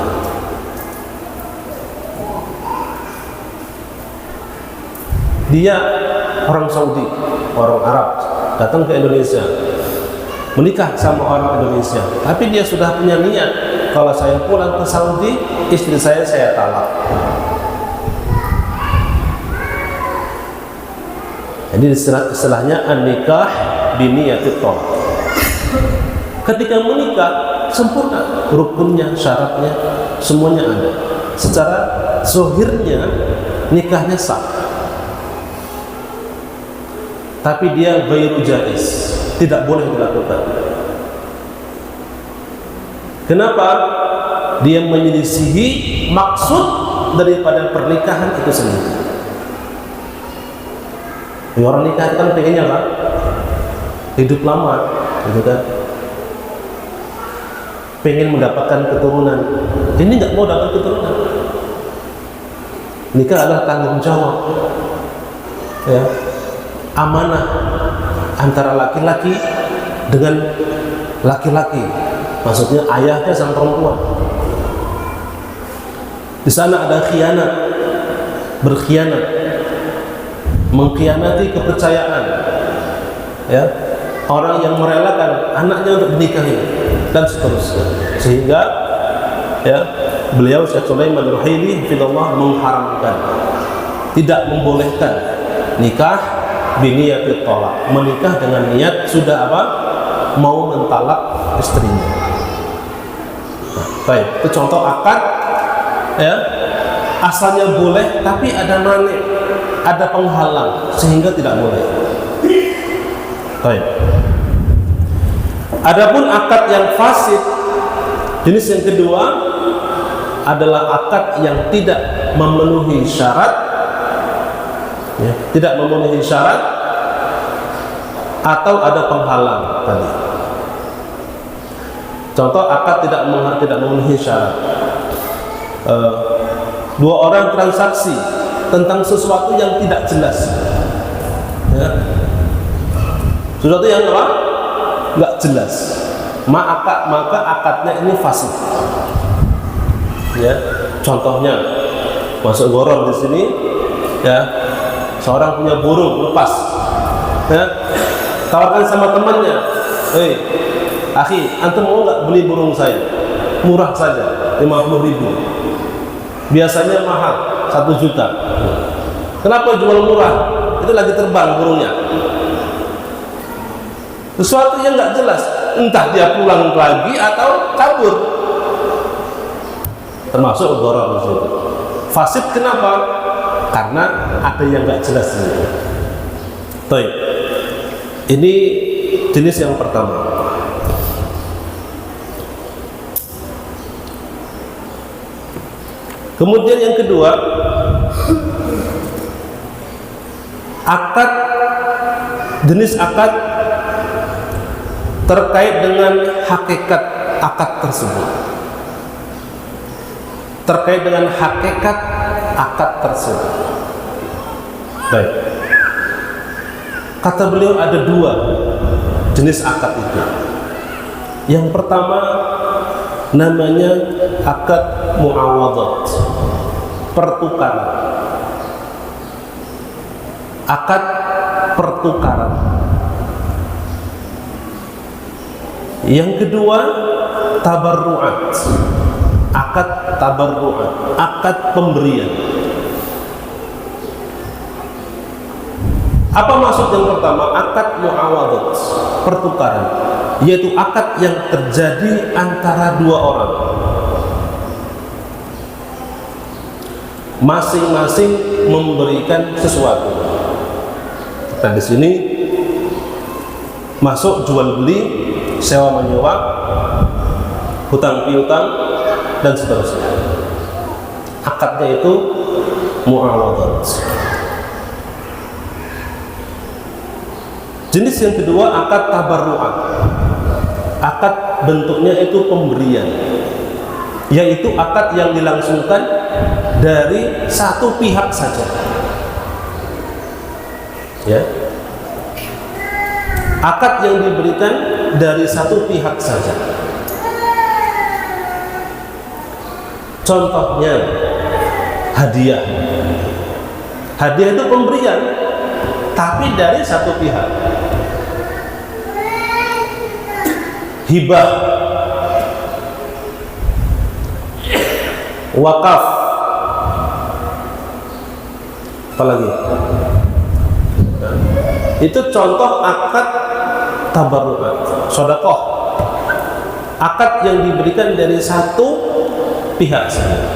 Dia orang Saudi, orang Arab, datang ke Indonesia, menikah sama orang Indonesia, tapi dia sudah punya niat, kalau saya pulang ke Saudi, istri saya talak. Jadi istilahnya an-nikah biniyatit thalaq. Ketika menikah sempurna, rukunnya, syaratnya, semuanya ada. Secara zahirnya nikahnya sah, tapi dia ghairu jaiz, tidak boleh dilakukan. Kenapa? Dia menyelisihi maksud daripada pernikahan itu sendiri. Orang nikah itu kan pengennya apa? Hidup lama, gitu kan? Pengen mendapatkan keturunan. Ini nggak mau dapat keturunan. Nikah adalah tanggung jawab, ya, amanah antara laki-laki dengan laki-laki. Maksudnya ayahnya sama perempuan. Di sana ada khianat, berkhianat, mengkhianati kepercayaan, ya, orang yang merelakan anaknya untuk dinikahi dan seterusnya. Sehingga, ya, beliau Syekh Sulaiman Ruhaili hafizallah mengharamkan, tidak membolehkan nikah biniyatit thalaq, menikah dengan niat sudah apa? Mau mentalak istrinya. Baik, itu contoh akad, ya, asalnya boleh tapi ada mani, ada penghalang sehingga tidak boleh. Baik. Adapun akad yang fasid, jenis yang kedua adalah akad yang tidak memenuhi syarat, ya, tidak memenuhi syarat atau ada penghalang tadi. Contoh akad tidak memenuhi syarat. Dua orang transaksi tentang sesuatu yang tidak jelas, ya. Sesuatu yang apa? Nggak jelas. Maka akadnya ini fasid. Ya, contohnya masuk gorong di sini, ya, seorang punya burung lepas, ya, tawarkan sama temannya, hei, akhi, antum mau nggak beli burung saya? Murah saja, 50.000. Biasanya mahal, 1 juta. Kenapa jual murah? Itu lagi terbang burungnya. Sesuatu yang nggak jelas, entah dia pulang lagi atau kabur. Termasuk gharar di situ. Fasid kenapa? Karena ada yang nggak jelas di situ. Baik. Ini jenis yang pertama. Kemudian yang kedua, akad, jenis akad terkait dengan hakikat akad tersebut. Terkait dengan hakikat akad tersebut. Baik. Kata beliau ada 2 jenis akad itu. Yang pertama namanya akad muawadhat, pertukaran. Akad pertukaran. Yang kedua tabarru'at, akad tabarru'at, akad pemberian. Apa maksud yang pertama? Akad muawadhat, pertukaran, yaitu akad yang terjadi antara 2 orang, masing-masing memberikan sesuatu. Nah, di sini masuk jual beli, sewa menyewa, hutang piutang dan seterusnya. Akadnya itu muawadhat. Jenis yang kedua akad tabarru'at. Akad bentuknya itu pemberian, yaitu akad yang dilangsungkan dari satu pihak saja. Ya. Akad yang diberikan dari satu pihak saja. Contohnya hadiah. Hadiah itu pemberian, tapi dari satu pihak. Hibah, wakaf, apalagi? Itu contoh akad tabarru'at, sedekah. Akad yang diberikan dari satu pihak saja.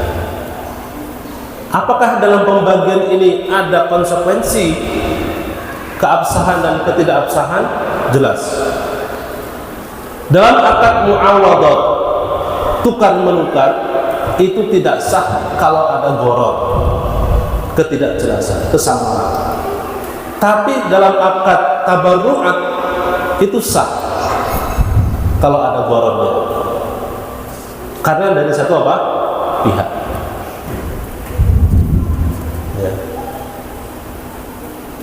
Apakah dalam pembagian ini ada konsekuensi keabsahan dan ketidakabsahan jelas. Dalam akad muawadhat, tukar menukar, itu tidak sah kalau ada gharar, ketidakjelasan, kesamaan. Tapi dalam akad tabarru'at itu sah kalau ada ghararnya. Karena dari satu apa? Pihak. Ya.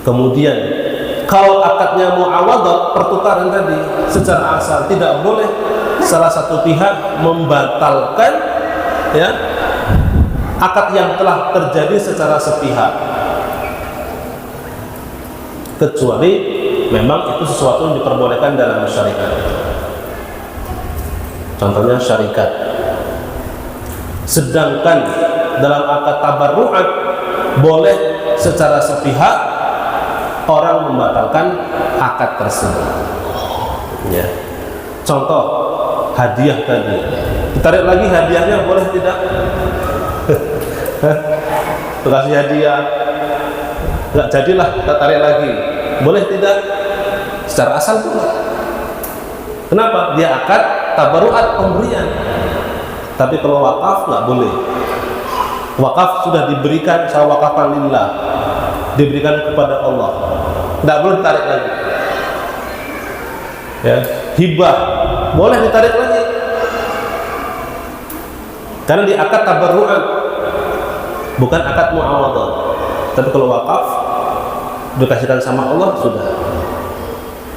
Kemudian kalau akadnya muawadhat, pertukaran tadi secara asal tidak boleh salah satu pihak membatalkan ya akad yang telah terjadi secara sepihak, kecuali memang itu sesuatu yang diperbolehkan dalam syariat. Contohnya syarikat. Sedangkan dalam akad tabarru'at boleh secara sepihak orang membatalkan akad tersebut. Ya. Contoh hadiah tadi, ditarik lagi hadiahnya, boleh tidak? Kasih hadiah, nggak jadilah, kita tarik lagi, boleh tidak? Secara asal boleh. Kenapa? Dia akad tabarru'at pemberian. Tapi kalau wakaf nggak boleh. Wakaf sudah diberikan sawakafan lillah, diberikan kepada Allah, nggak boleh ditarik lagi. Ya, hibah boleh ditarik lagi, karena di akad tabarru'at, bukan akad muawadhat. Tapi kalau wakaf dikasihkan sama Allah, sudah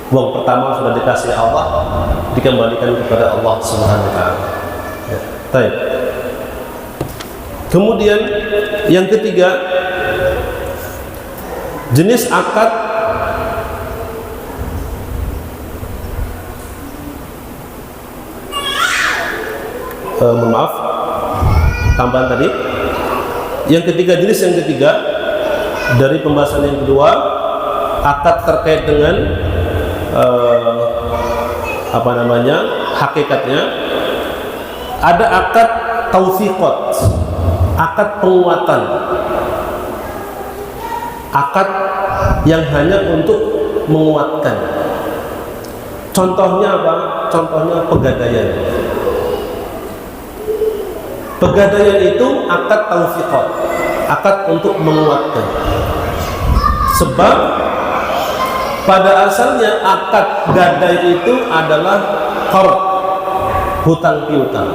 uang pertama sudah dikasih Allah, dikembalikan kepada Allah Subhanahu wa taala. Ya, baik. Kemudian yang ketiga, jenis akad maaf, tambahan tadi. Yang ketiga, jenis yang ketiga dari pembahasan yang kedua, akad terkait dengan hakikatnya. Ada akad tausiqat, akad penguatan, akad yang hanya untuk menguatkan. Contohnya apa? Contohnya pegadaian. Pegadaian itu akad tausiqat, akad untuk menguatkan. Sebab pada asalnya akad gadai itu adalah qard, hutang piutang.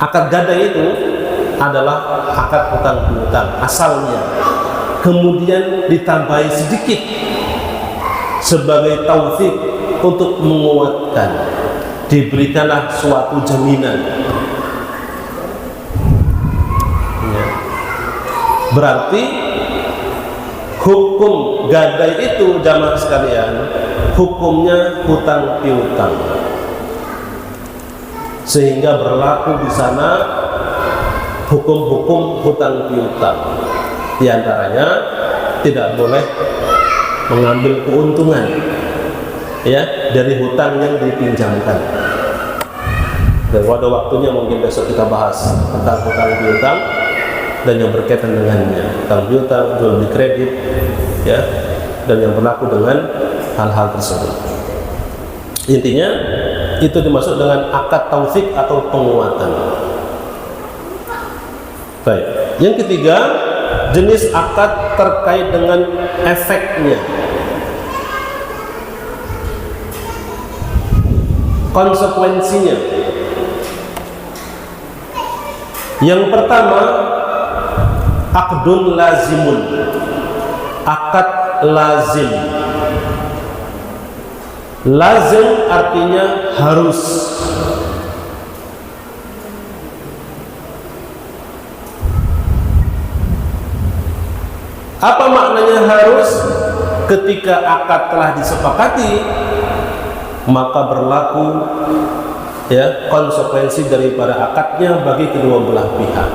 Akad gadai itu adalah akad hutang piutang asalnya, kemudian ditambahi sedikit sebagai tausiq untuk menguatkan, diberikanlah suatu jaminan. Ya. Berarti hukum gadai itu jamaah sekalian, hukumnya hutang piutang, sehingga berlaku di sana hukum-hukum hutang piutang. Di antaranya tidak boleh mengambil keuntungan ya dari hutang yang dipinjamkan. Dan pada waktunya mungkin besok kita bahas tentang hutang piutang dan yang berkaitan dengannya, hutang piutang, jual beli kredit ya, dan yang berlaku dengan hal-hal tersebut. Intinya itu dimaksud dengan akad tausiq atau penguatan. Baik. Yang ketiga, jenis akad terkait dengan efeknya, konsekuensinya. Yang pertama, akdun lazimun, akad lazim. Lazim artinya harus. Apa maknanya harus? Ketika akad telah disepakati, maka berlaku ya konsekuensi daripada akadnya bagi kedua belah pihak.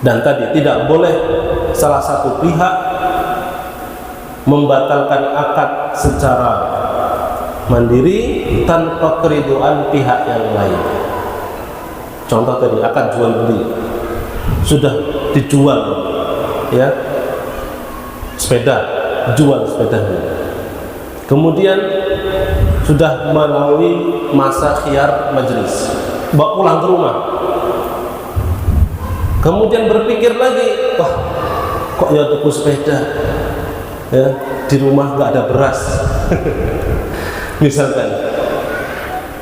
Dan tadi tidak boleh salah satu pihak membatalkan akad secara mandiri tanpa keriduan pihak yang lain. Contoh tadi akad jual beli, sudah dijual, ya, sepeda, jual sepedanya. Kemudian sudah melalui masa khiyar majelis, bawa pulang ke rumah. Kemudian berpikir lagi, wah, kok ya tuku sepeda, ya, di rumah nggak ada beras, misalkan.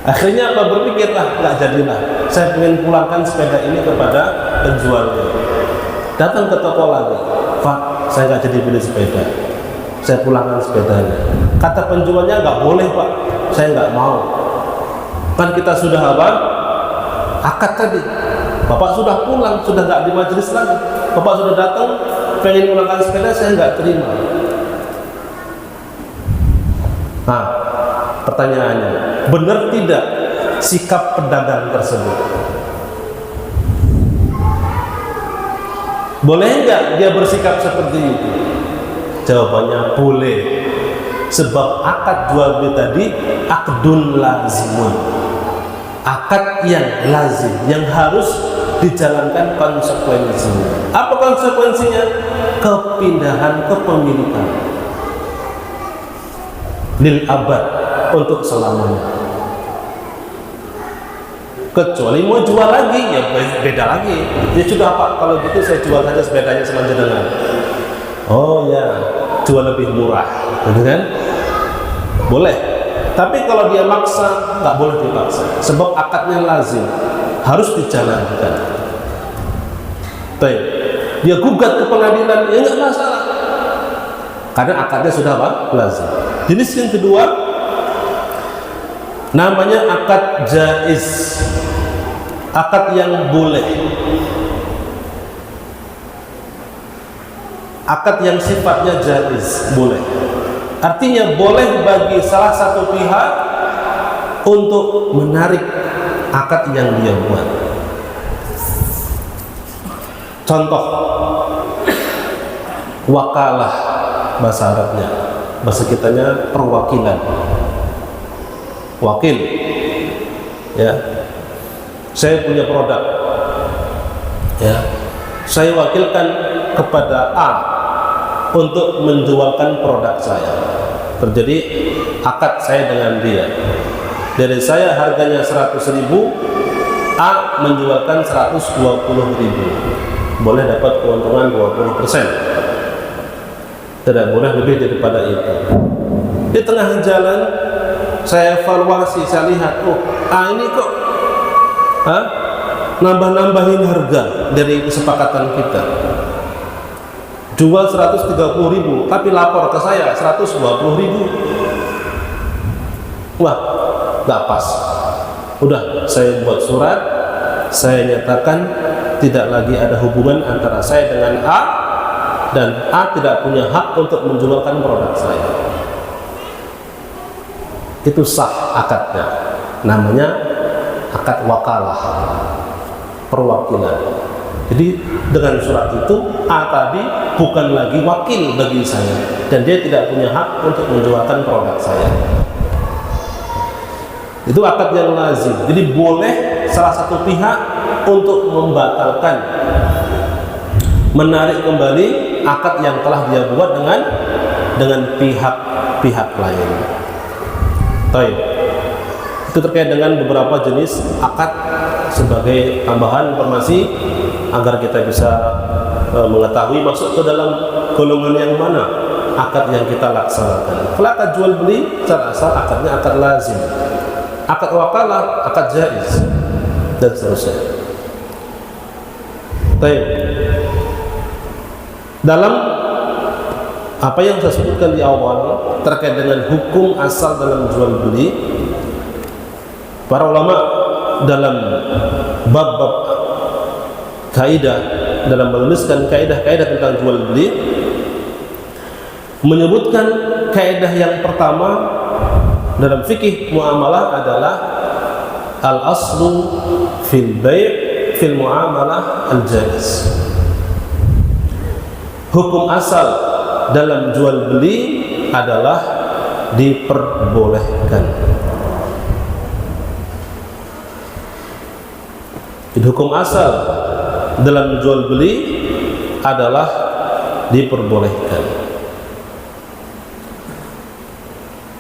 Akhirnya apa, berpikirlah, nggak jadilah, saya ingin pulangkan sepeda ini kepada penjualnya. Datang ke toko lagi, Pak, saya nggak jadi beli sepeda, saya pulangkan sepedanya. Kata penjualnya, nggak boleh Pak, saya nggak mau. Kan kita sudah apa? Akad tadi. Bapak sudah pulang, sudah nggak di majelis lagi. Bapak sudah datang, pengen pulangkan sepeda, saya nggak terima. Nah, pertanyaannya, benar tidak sikap pedagang tersebut? Boleh nggak dia bersikap seperti itu? Jawabannya boleh. Sebab akad jual beli tadi akdun lazimun, akad yang lazim, yang harus dijalankan konsekuensinya. Apa konsekuensinya? Kepindahan kepemilikan lil abad, untuk selamanya. Kecuali mau jual lagi, ya beda lagi. Ya sudah Pak, kalau gitu saya jual saja sepedanya sama jenengan. Oh ya, jual lebih murah, gitu kan? Boleh. Tapi kalau dia maksa, nggak boleh dipaksa. Sebab akadnya lazim, harus dijalankan. Baik, dia gugat ke pengadilan, ya nggak masalah, karena akadnya sudah apa? Lazim. Jenis yang kedua namanya akad jaiz, akad yang boleh, akad yang sifatnya jaiz, boleh. Artinya boleh bagi salah satu pihak untuk menarik akad yang dia buat. Contoh, wakalah, bahasa Arabnya, bahasa kitanya perwakilan. Wakil, ya, saya punya produk, ya, saya wakilkan kepada A untuk menjualkan produk saya. Terjadi akad saya dengan dia. Dari saya harganya 100.000, A menjualkan 120.000. Boleh dapat keuntungan 20%. Tidak boleh lebih daripada itu. Di tengah jalan saya evaluasi, saya lihat, oh, ini kok nambah-nambahin harga dari kesepakatan kita. Jual 130.000, tapi lapor ke saya 120.000. Wah, nggak pas. Udah, saya buat surat, saya nyatakan tidak lagi ada hubungan antara saya dengan A, dan A tidak punya hak untuk menjualkan produk saya. Itu sah akadnya, namanya akad wakalah, perwakilan. Jadi dengan surat itu A tadi bukan lagi wakil bagi saya, dan dia tidak punya hak untuk menjualkan produk saya. Itu akad yang lazim. Jadi boleh salah satu pihak untuk membatalkan, menarik kembali akad yang telah dia buat dengan pihak lain. Baik. Itu terkait dengan beberapa jenis akad sebagai tambahan informasi agar kita bisa mengetahui masuk ke dalam golongan yang mana akad yang kita laksanakan. Kalau akad jual beli secara asal akadnya akad lazim, akad wakalah akad jaiz, dan seterusnya. Baik. Dalam apa yang saya sebutkan di awal terkait dengan hukum asal dalam jual beli, para ulama dalam bab-bab kaidah, dalam menuliskan kaidah-kaidah tentang jual beli, menyebutkan kaidah yang pertama dalam fikih muamalah adalah al-aslu fil bai' fil muamalah al-jaiz. Hukum asal dalam jual beli adalah diperbolehkan. Jadi hukum asal dalam jual beli adalah diperbolehkan.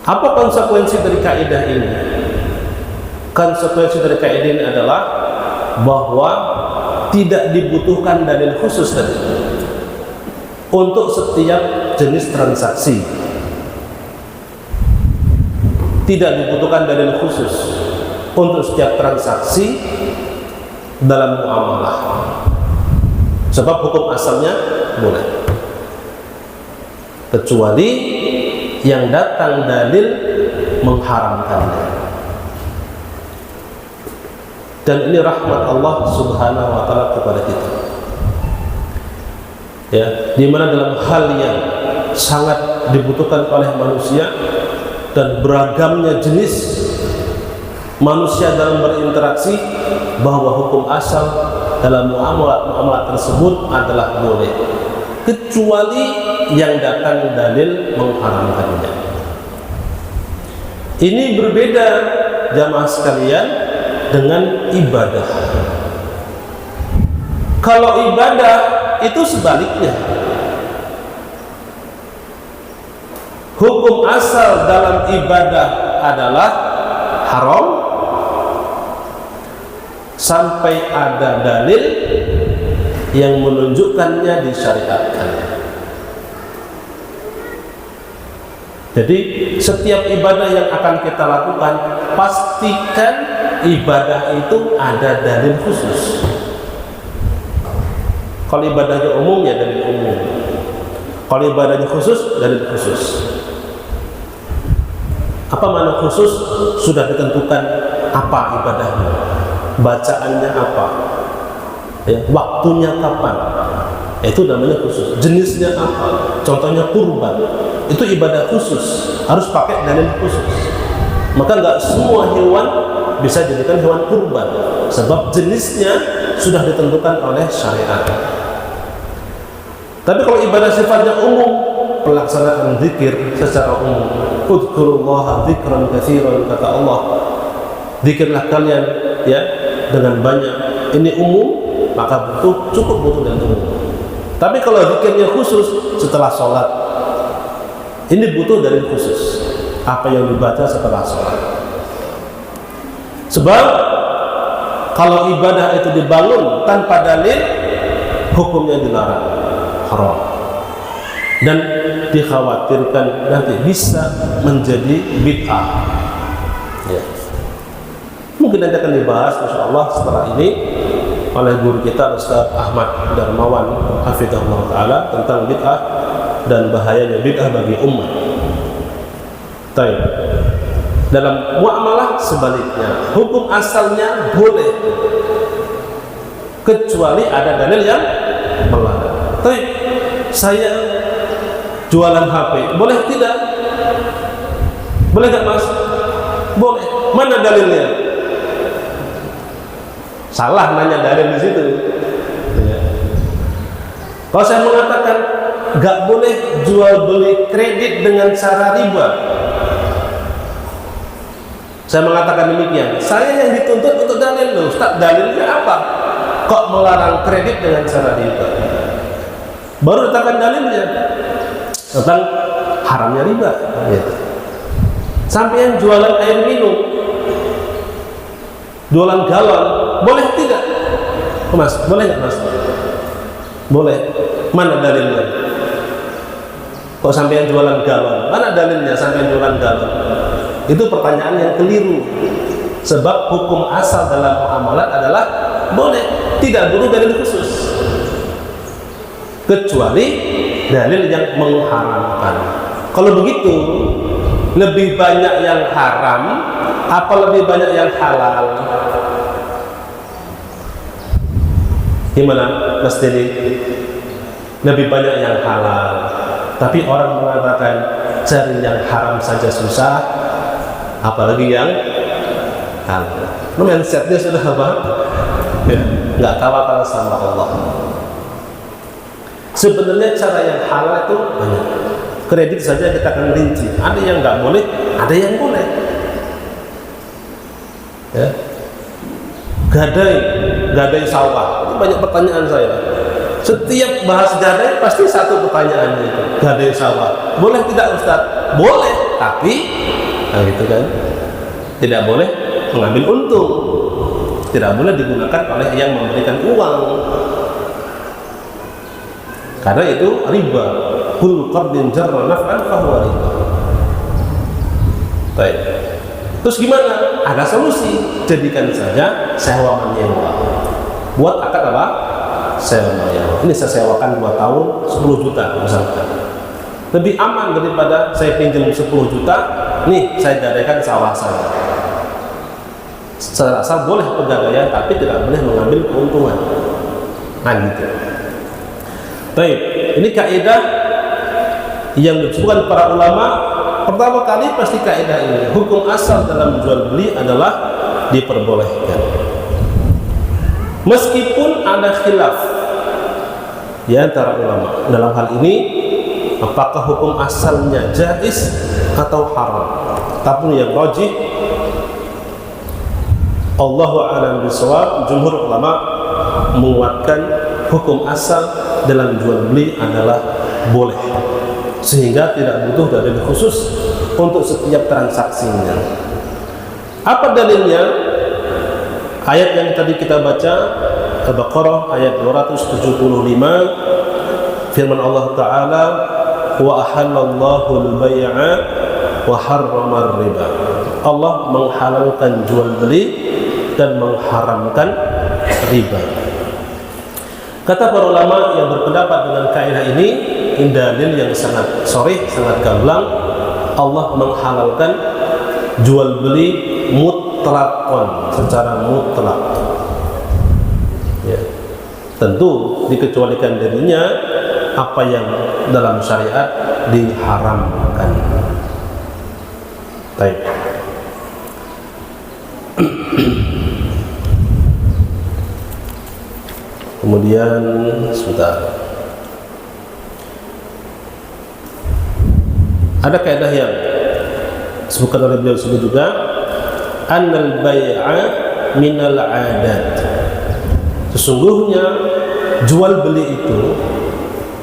Apa konsekuensi dari kaidah ini? Konsekuensi dari kaidah ini adalah bahwa tidak dibutuhkan dalil khusus tadi untuk setiap jenis transaksi. Tidak dibutuhkan dalil khusus untuk setiap transaksi dalam muamalah. Sebab hukum asalnya boleh. Kecuali yang datang dalil mengharamkannya. Dan ini rahmat Allah Subhanahu wa taala kepada kita. Ya, di mana dalam hal yang sangat dibutuhkan oleh manusia dan beragamnya jenis manusia dalam berinteraksi, bahwa hukum asal dalam muamalah tersebut adalah boleh, kecuali yang datang dalil mengharamkannya. Ini berbeda jamaah sekalian dengan ibadah. Kalau ibadah itu sebaliknya. Hukum asal dalam ibadah adalah haram sampai ada dalil yang menunjukkannya disyariatkan. Jadi setiap ibadah yang akan kita lakukan, pastikan ibadah itu ada dalil khusus. Kalau ibadahnya umum ya dalil umum. Kalau ibadahnya khusus, dalil khusus. Apa makna khusus? Sudah ditentukan apa ibadahnya, bacaannya apa, ya, waktunya kapan. Itu namanya khusus. Jenisnya apa? Contohnya kurban. Itu ibadah khusus, harus pakai dalil khusus. Maka nggak semua hewan bisa jadikan hewan kurban, sebab jenisnya sudah ditentukan oleh syariat. Tapi kalau ibadah sifatnya umum, pelaksanaan zikir secara umum, udzurullaha dzikran katsiran, kata Allah, zikirlah kalian ya dengan banyak. Ini umum, maka cukup butuh dan umum. Tapi kalau zikirnya khusus setelah sholat, ini butuh dalil khusus. Apa yang dibaca setelah sholat? Sebab kalau ibadah itu dibangun tanpa dalil, hukumnya dilarang, haram, dan dikhawatirkan nanti bisa menjadi bid'ah. Ya. Mungkin nanti akan dibahas insyaallah setelah ini oleh guru kita Ustaz Ahmad Darmawan hafizahullah taala tentang bid'ah dan bahayanya bid'ah bagi umat. Baik. Dalam muamalah sebaliknya, hukum asalnya boleh kecuali ada dalil yang melarang. Baik. Saya jualan HP, boleh tidak? Boleh nggak Mas? Boleh. Mana dalilnya? Salah nanya dalil di situ. Ya. Kalau saya mengatakan nggak boleh jual beli kredit dengan cara riba, saya mengatakan demikian. Saya yang dituntut untuk dalil loh, Ustaz. Dalilnya apa? Kok melarang kredit dengan cara riba? Baru datangkan dalilnya tentang haramnya riba. Gitu. Sampai yang jualan air minum, jualan galon, boleh tidak? Mas, boleh nggak Mas? Boleh. Mana dalilnya? Kok sampai yang jualan galon? Mana dalilnya sampai yang jualan galon? Itu pertanyaan yang keliru. Sebab hukum asal dalam muamalah adalah boleh, tidak butuh dalil khusus, kecuali dalil yang mengharamkan. Kalau begitu, lebih banyak yang haram apa lebih banyak yang halal? Gimana Mas Dedi? Lebih banyak yang halal. Tapi orang mengatakan cari yang haram saja susah, apalagi yang halal. Mindsetnya sudah apa? Ya, nggak tawakal sama Allah. Sebenarnya cara yang halal itu banyak. Kredit saja kita akan rinci. Ada yang nggak boleh, ada yang boleh. Ya. Gadai sawah banyak pertanyaan saya. Setiap bahas gadai pasti satu pertanyaannya itu, gadai sawah. Boleh tidak Ustaz? Boleh, tapi nah gitu kan. Tidak boleh mengambil untung. Tidak boleh digunakan oleh yang memberikan uang. Karena itu riba. Kul qardin jarra naf'an fahuwa riba. Baik. Terus gimana? Ada solusi. Jadikan saja sewa menyewa. Buat akad apa? Sewa menyewa. Ini saya sewakan 2 tahun 10 juta misalkan. Lebih aman daripada saya pinjam 10 juta. Nih saya gadaikan sawah saya. Secara asal boleh pegadaian, tapi tidak boleh mengambil keuntungan. Nah gitu. Baik, ini kaidah yang disebutkan para ulama. Pertama kali pasti kaidah ini, hukum asal dalam jual beli adalah diperbolehkan. Meskipun ada khilaf di antara ulama dalam hal ini, apakah hukum asalnya jaiz atau haram. Tapi yang rajih, Allahu a'lam bishawab, jumhur ulama menguatkan hukum asal dalam jual beli adalah boleh, sehingga tidak butuh dalil khusus untuk setiap transaksinya. Apa dalilnya? Ayat yang tadi kita baca, Al-Baqarah ayat 275, firman Allah Ta'ala, wa ahallallahu al-bay'a wa harrama ar-riba. Allah menghalalkan jual beli dan mengharamkan riba. Kata para ulama yang berpendapat dengan kaidah ini dalil yang sangat sharih, sangat gamblang. Allah menghalalkan jual beli mutlakon, secara mutlak. Ya. Tentu dikecualikan darinya apa yang dalam syariat diharamkan. Baik. Kemudian sebentar, ada kaidah yang disebutkan oleh beliau sebut juga, annal bai'a minal adat. Sesungguhnya jual beli itu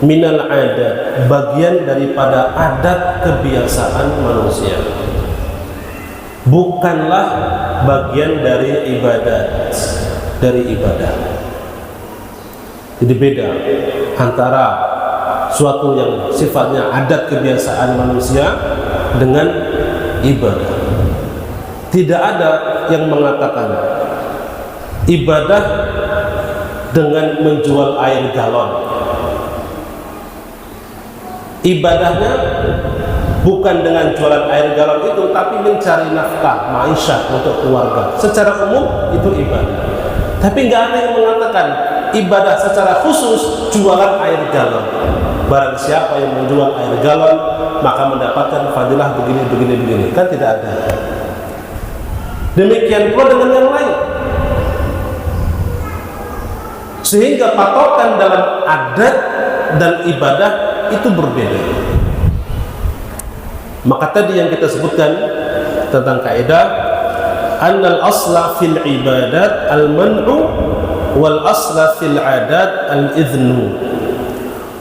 minal adat, bagian daripada adat kebiasaan manusia, bukanlah bagian dari ibadat, dari ibadah. Jadi beda antara suatu yang sifatnya adat kebiasaan manusia dengan ibadah. Tidak ada yang mengatakan ibadah dengan menjual air galon. Ibadahnya bukan dengan jualan air galon itu, tapi mencari nafkah, ma'isyah untuk keluarga. Secara umum itu ibadah. Tapi nggak ada yang mengatakan ibadah secara khusus jualan air galon. Barang siapa yang menjual air galon maka mendapatkan fadilah begini. Kan tidak ada. Demikian pula dengan yang lain. Sehingga patokan dalam adat dan ibadah itu berbeda. Maka tadi yang kita sebutkan tentang kaidah annal asla fil ibadat al-man'u wal asla fil adat al-idhnu.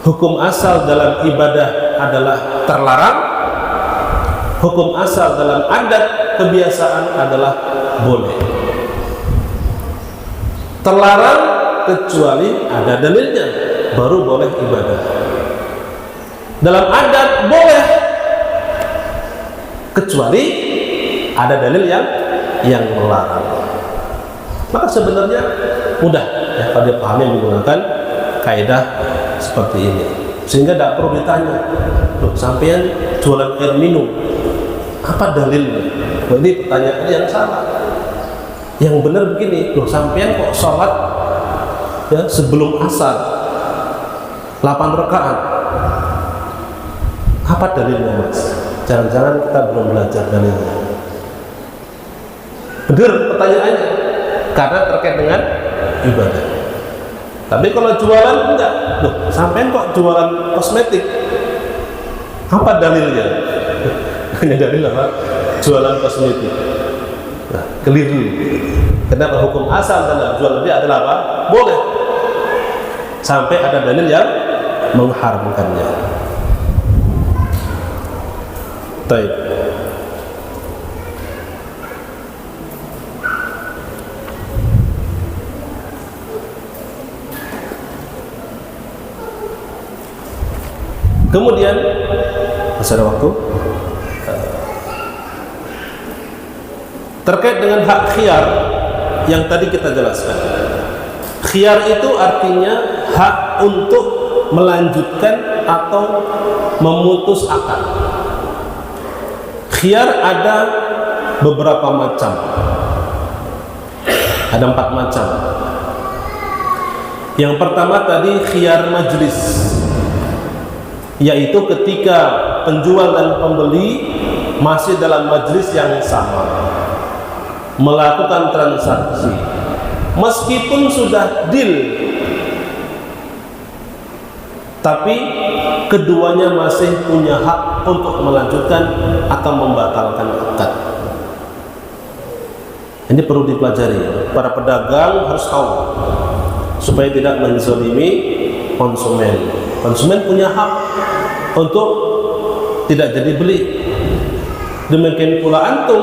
Hukum asal dalam ibadah adalah terlarang, hukum asal dalam adat kebiasaan adalah boleh. Terlarang kecuali ada dalilnya, baru boleh ibadah. Dalam adat boleh, kecuali ada dalil yang melarang. Maka sebenarnya mudah ya kalau dipahami menggunakan kaidah seperti ini, sehingga tidak perlu ditanya, loh sampean jualan air minum apa dalilnya? Nah, ini pertanyaan yang salah. Yang benar begini, loh sampean kok sholat ya sebelum asar 8 rakaat, apa dalilnya mas? Jangan-jangan kita belum belajar dalilnya. Benar pertanyaannya, karena terkait dengan ibadah. Tapi kalau jualan enggak, loh sampean kok jualan kosmetik, apa dalilnya? Hanya dalil apa? Jualan kosmetik. Nah, keliru. Kenapa hukum asal dalam jual beli adalah apa? Boleh. sampai ada dalil yang mengharamkannya. Baik. Kemudian masih ada waktu terkait dengan hak khiyar yang tadi kita jelaskan. Khiyar itu artinya hak untuk melanjutkan atau memutus akad. Khiyar ada beberapa macam, ada 4 macam. Yang pertama tadi khiyar majlis, yaitu ketika penjual dan pembeli masih dalam majlis yang sama melakukan transaksi, meskipun sudah deal, tapi keduanya masih punya hak untuk melanjutkan atau membatalkan akad. Ini perlu dipelajari. Para pedagang harus tahu supaya tidak menzalimi konsumen. Konsumen punya hak untuk tidak jadi beli. Demikian pula antum,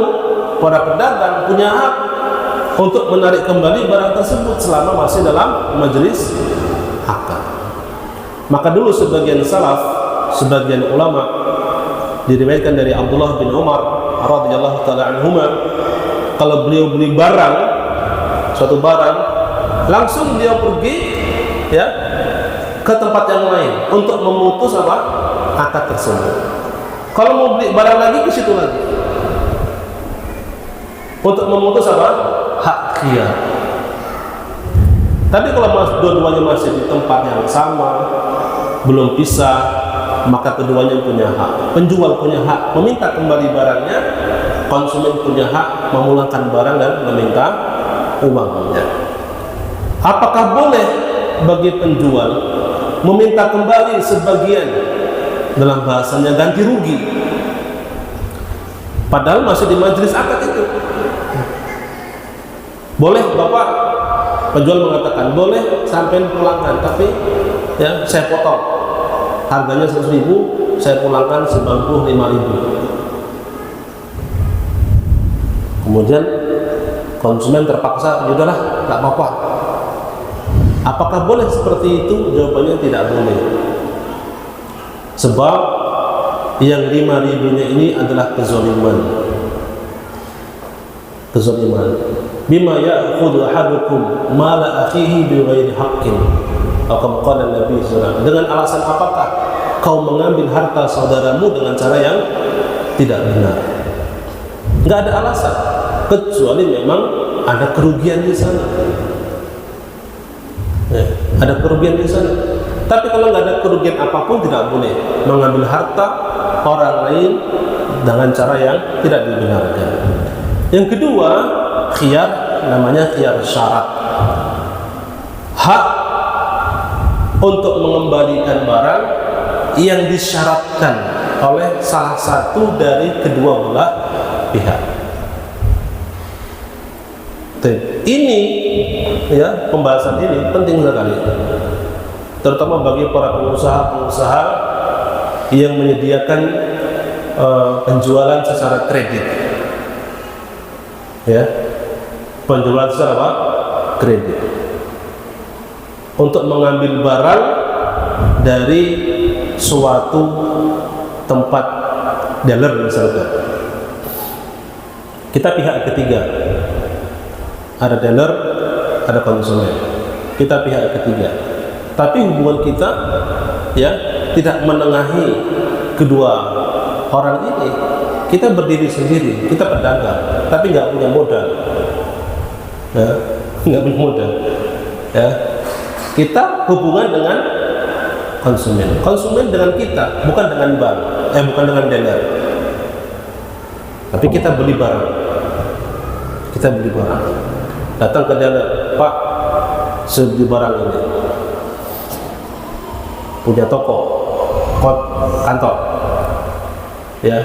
para pedagang punya hak untuk menarik kembali barang tersebut selama masih dalam majelis akad. Maka dulu sebagian salaf, sebagian ulama diriwayatkan dari Abdullah bin Umar radhiyallahu taala anhuma, kalau beliau beli barang, suatu barang, langsung dia pergi ya ke tempat yang lain untuk memutus apa? Akad tersebut. Kalau mau beli barang lagi ke situ lagi. Untuk memutus apa? Hak khiyar. Tapi kalau dua-duanya masih di tempat yang sama, belum pisah, maka keduanya punya hak. Penjual punya hak meminta kembali barangnya, konsumen punya hak memulangkan barang dan meminta uangnya. Apakah boleh bagi penjual meminta kembali sebagian, dalam bahasanya ganti rugi, padahal masih di majelis akad itu? Boleh Bapak, penjual mengatakan boleh sampai pulangkan, tapi ya saya potong harganya 100.000, saya pulangkan 95.000. Kemudian konsumen terpaksa, yaudahlah, nggak apa-apa. Apakah boleh seperti itu? Jawabannya tidak boleh. Sebab yang 5.000-nya ini adalah kezaliman. Kezaliman. Bima ya'khudhu ahadukum mala akhihi bighairi haqqin. Atau qala Nabi sallallahu alaihi wasallam, dengan alasan apakah kau mengambil harta saudaramu dengan cara yang tidak benar? Enggak ada alasan kecuali memang ada kerugian di sana. Ada kerugian di sana. Tapi kalau nggak ada kerugian apapun, tidak boleh mengambil harta orang lain dengan cara yang tidak dibenarkan. Yang kedua, khiyar, namanya khiyar syarat. Hak untuk mengembalikan barang yang disyaratkan oleh salah satu dari kedua belah pihak. Ini ya, pembahasan ini penting sekali, terutama bagi para pengusaha-pengusaha yang menyediakan penjualan secara kredit. Ya, penjualan secara apa? Kredit. Untuk mengambil barang dari suatu tempat dealer misalkan. Kita pihak ketiga. Ada dealer, ada konsumen. Kita pihak ketiga. Tapi hubungan kita ya tidak menengahi kedua orang ini. Kita berdiri sendiri, kita pedagang, tapi nggak punya modal. Ya, nggak punya modal. Ya, kita hubungan dengan konsumen. Konsumen dengan kita, bukan dengan bank, bukan dengan dealer. Tapi kita beli barang. Kita beli barang. Datang ke dealer, Pak, saya beli barang ini. Punya toko, kantor. Ya.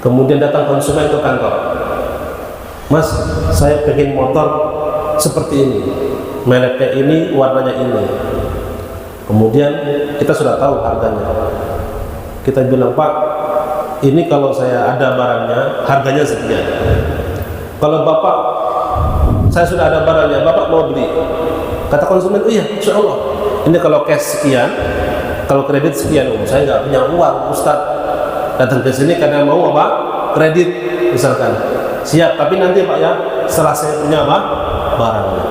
Kemudian datang konsumen ke kantor. Mas, saya pengen motor seperti ini. mereknya ini, warnanya ini. Kemudian kita sudah tahu harganya. Kita bilang, Pak, ini kalau saya ada barangnya, harganya sekian. Kalau Bapak, saya sudah ada barangnya, Bapak mau beli. Kata konsumen, oh iya, insya Allah. Ini kalau cash sekian, kalau kredit sekian. Oh, saya nggak punya uang, Ustaz. Datang ke sini karena mau apa? Kredit, misalkan. Siap, tapi nanti Pak ya, setelah saya punya apa? Barangnya.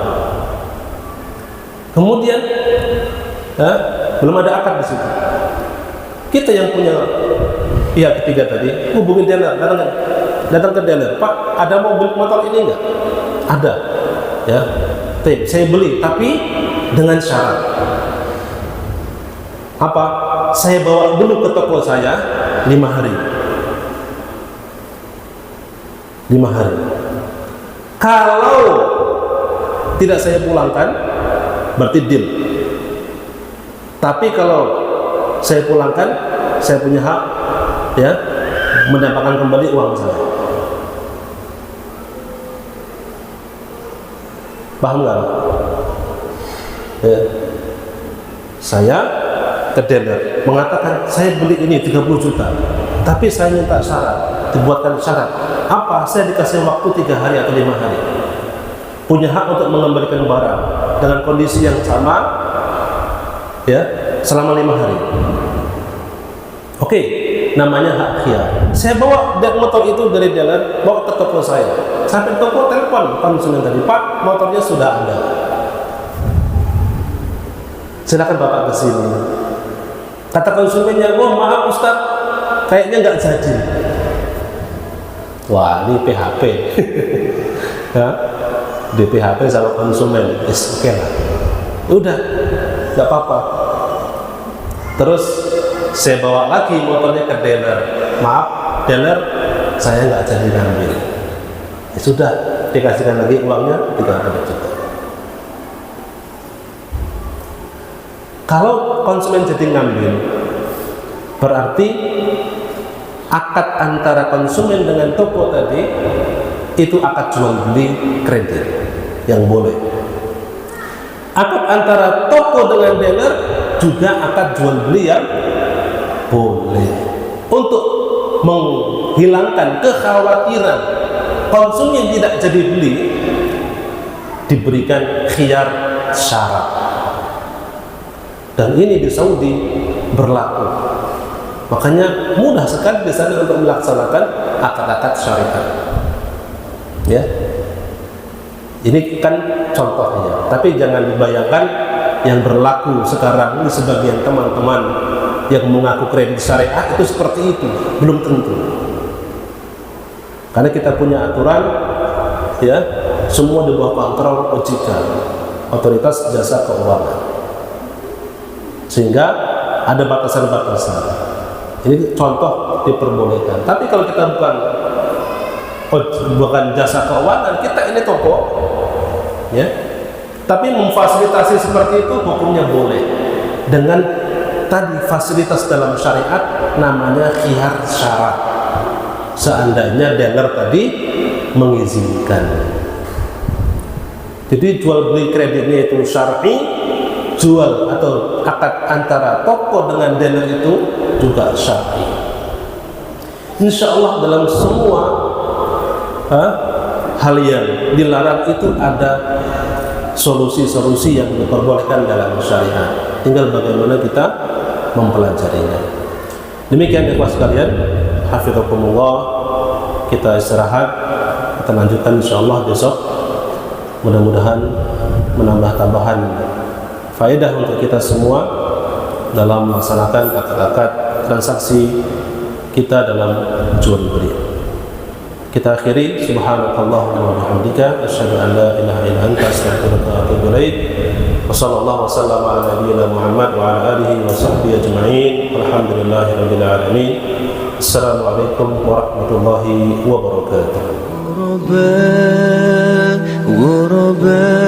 Kemudian, ya, belum ada akad di situ. Kita yang punya pihak ketiga tadi hubungi dealer, datang ke dealer, Pak, ada motor ini enggak? Ada, ya. Saya beli, tapi dengan syarat. Apa? Saya bawa dulu ke toko saya 5 hari. 5 hari. Kalau tidak saya pulangkan, berarti deal. Tapi kalau saya pulangkan, saya punya hak, ya, mendapatkan kembali uang saya. Paham nggak? Ya. Saya ke dealer mengatakan saya beli ini 30 juta, tapi saya minta syarat, dibuatkan syarat. Apa? Saya dikasih waktu 3 hari atau 5 hari. Punya hak untuk mengembalikan barang dengan kondisi yang sama, ya, selama 5 hari. Oke, namanya hak khiyar. Saya bawa motor itu dari dealer, bawa ke toko saya. Sampai toko, telepon konsumen tadi, Pak, motornya sudah ada. Silakan Bapak ke sini. Kata konsumennya, oh maaf Ustaz, kayaknya nggak jadi. Wah, ini PHP. Ya, di PHP sama konsumen, oke lah. Udah, nggak apa-apa. Terus saya bawa lagi motornya ke dealer. Maaf, dealer, saya nggak jadi ngambil. Ya sudah, dikasihkan lagi uangnya 300 juta. Kalau konsumen jadi ngambil, berarti akad antara konsumen dengan toko tadi itu akad jual beli kredit yang boleh. Akad antara toko dengan dealer juga akad jual beli yang boleh. Untuk menghilangkan kekhawatiran konsumen tidak jadi beli, diberikan khiyar syarat. Dan ini di Saudi berlaku. Makanya mudah sekali di sana untuk melaksanakan akad-akad syariat. Ya. Ini kan contohnya. Tapi jangan dibayangkan yang berlaku sekarang ini sebagian teman-teman yang mengaku kredit syariah itu seperti itu. Belum tentu. Karena kita punya aturan, ya, semua di bawah kontrol OJK, Otoritas Jasa Keuangan. Sehingga ada batasan-batasan. Ini contoh diperbolehkan. Tapi kalau kita bukan jasa keuangan, kita ini toko, ya. Tapi memfasilitasi seperti itu hukumnya boleh. Dengan tadi fasilitas dalam syariat namanya khiyar syarat. Seandainya dealer tadi mengizinkan. Jadi jual beli kreditnya itu syar'i, jual atau akad antara toko dengan dealer itu juga syar'i. Insya Allah dalam semua hal yang dilarang itu ada solusi-solusi yang diperbolehkan dalam syariat. Tinggal bagaimana kita mempelajarinya. Demikian ikhwah sekalian, hafizakumullah. Kita istirahat, kita lanjutkan insyaallah besok. Mudah-mudahan menambah tambahan faedah untuk kita semua dalam melaksanakan akad-akad transaksi kita dalam jual beli. Kita akhiri, subhanakallahumma wa bihamdika asyhadu an la ilaha illa anta astaghfiruka wa atubu ilaik. Wa sallallahu wasallama ala nabiyyina Muhammad wa ala alihi wa sahbihi ajma'in. Walhamdulillahirabbil alamin. Assalamualaikum warahmatullahi wabarakatuh. غرباء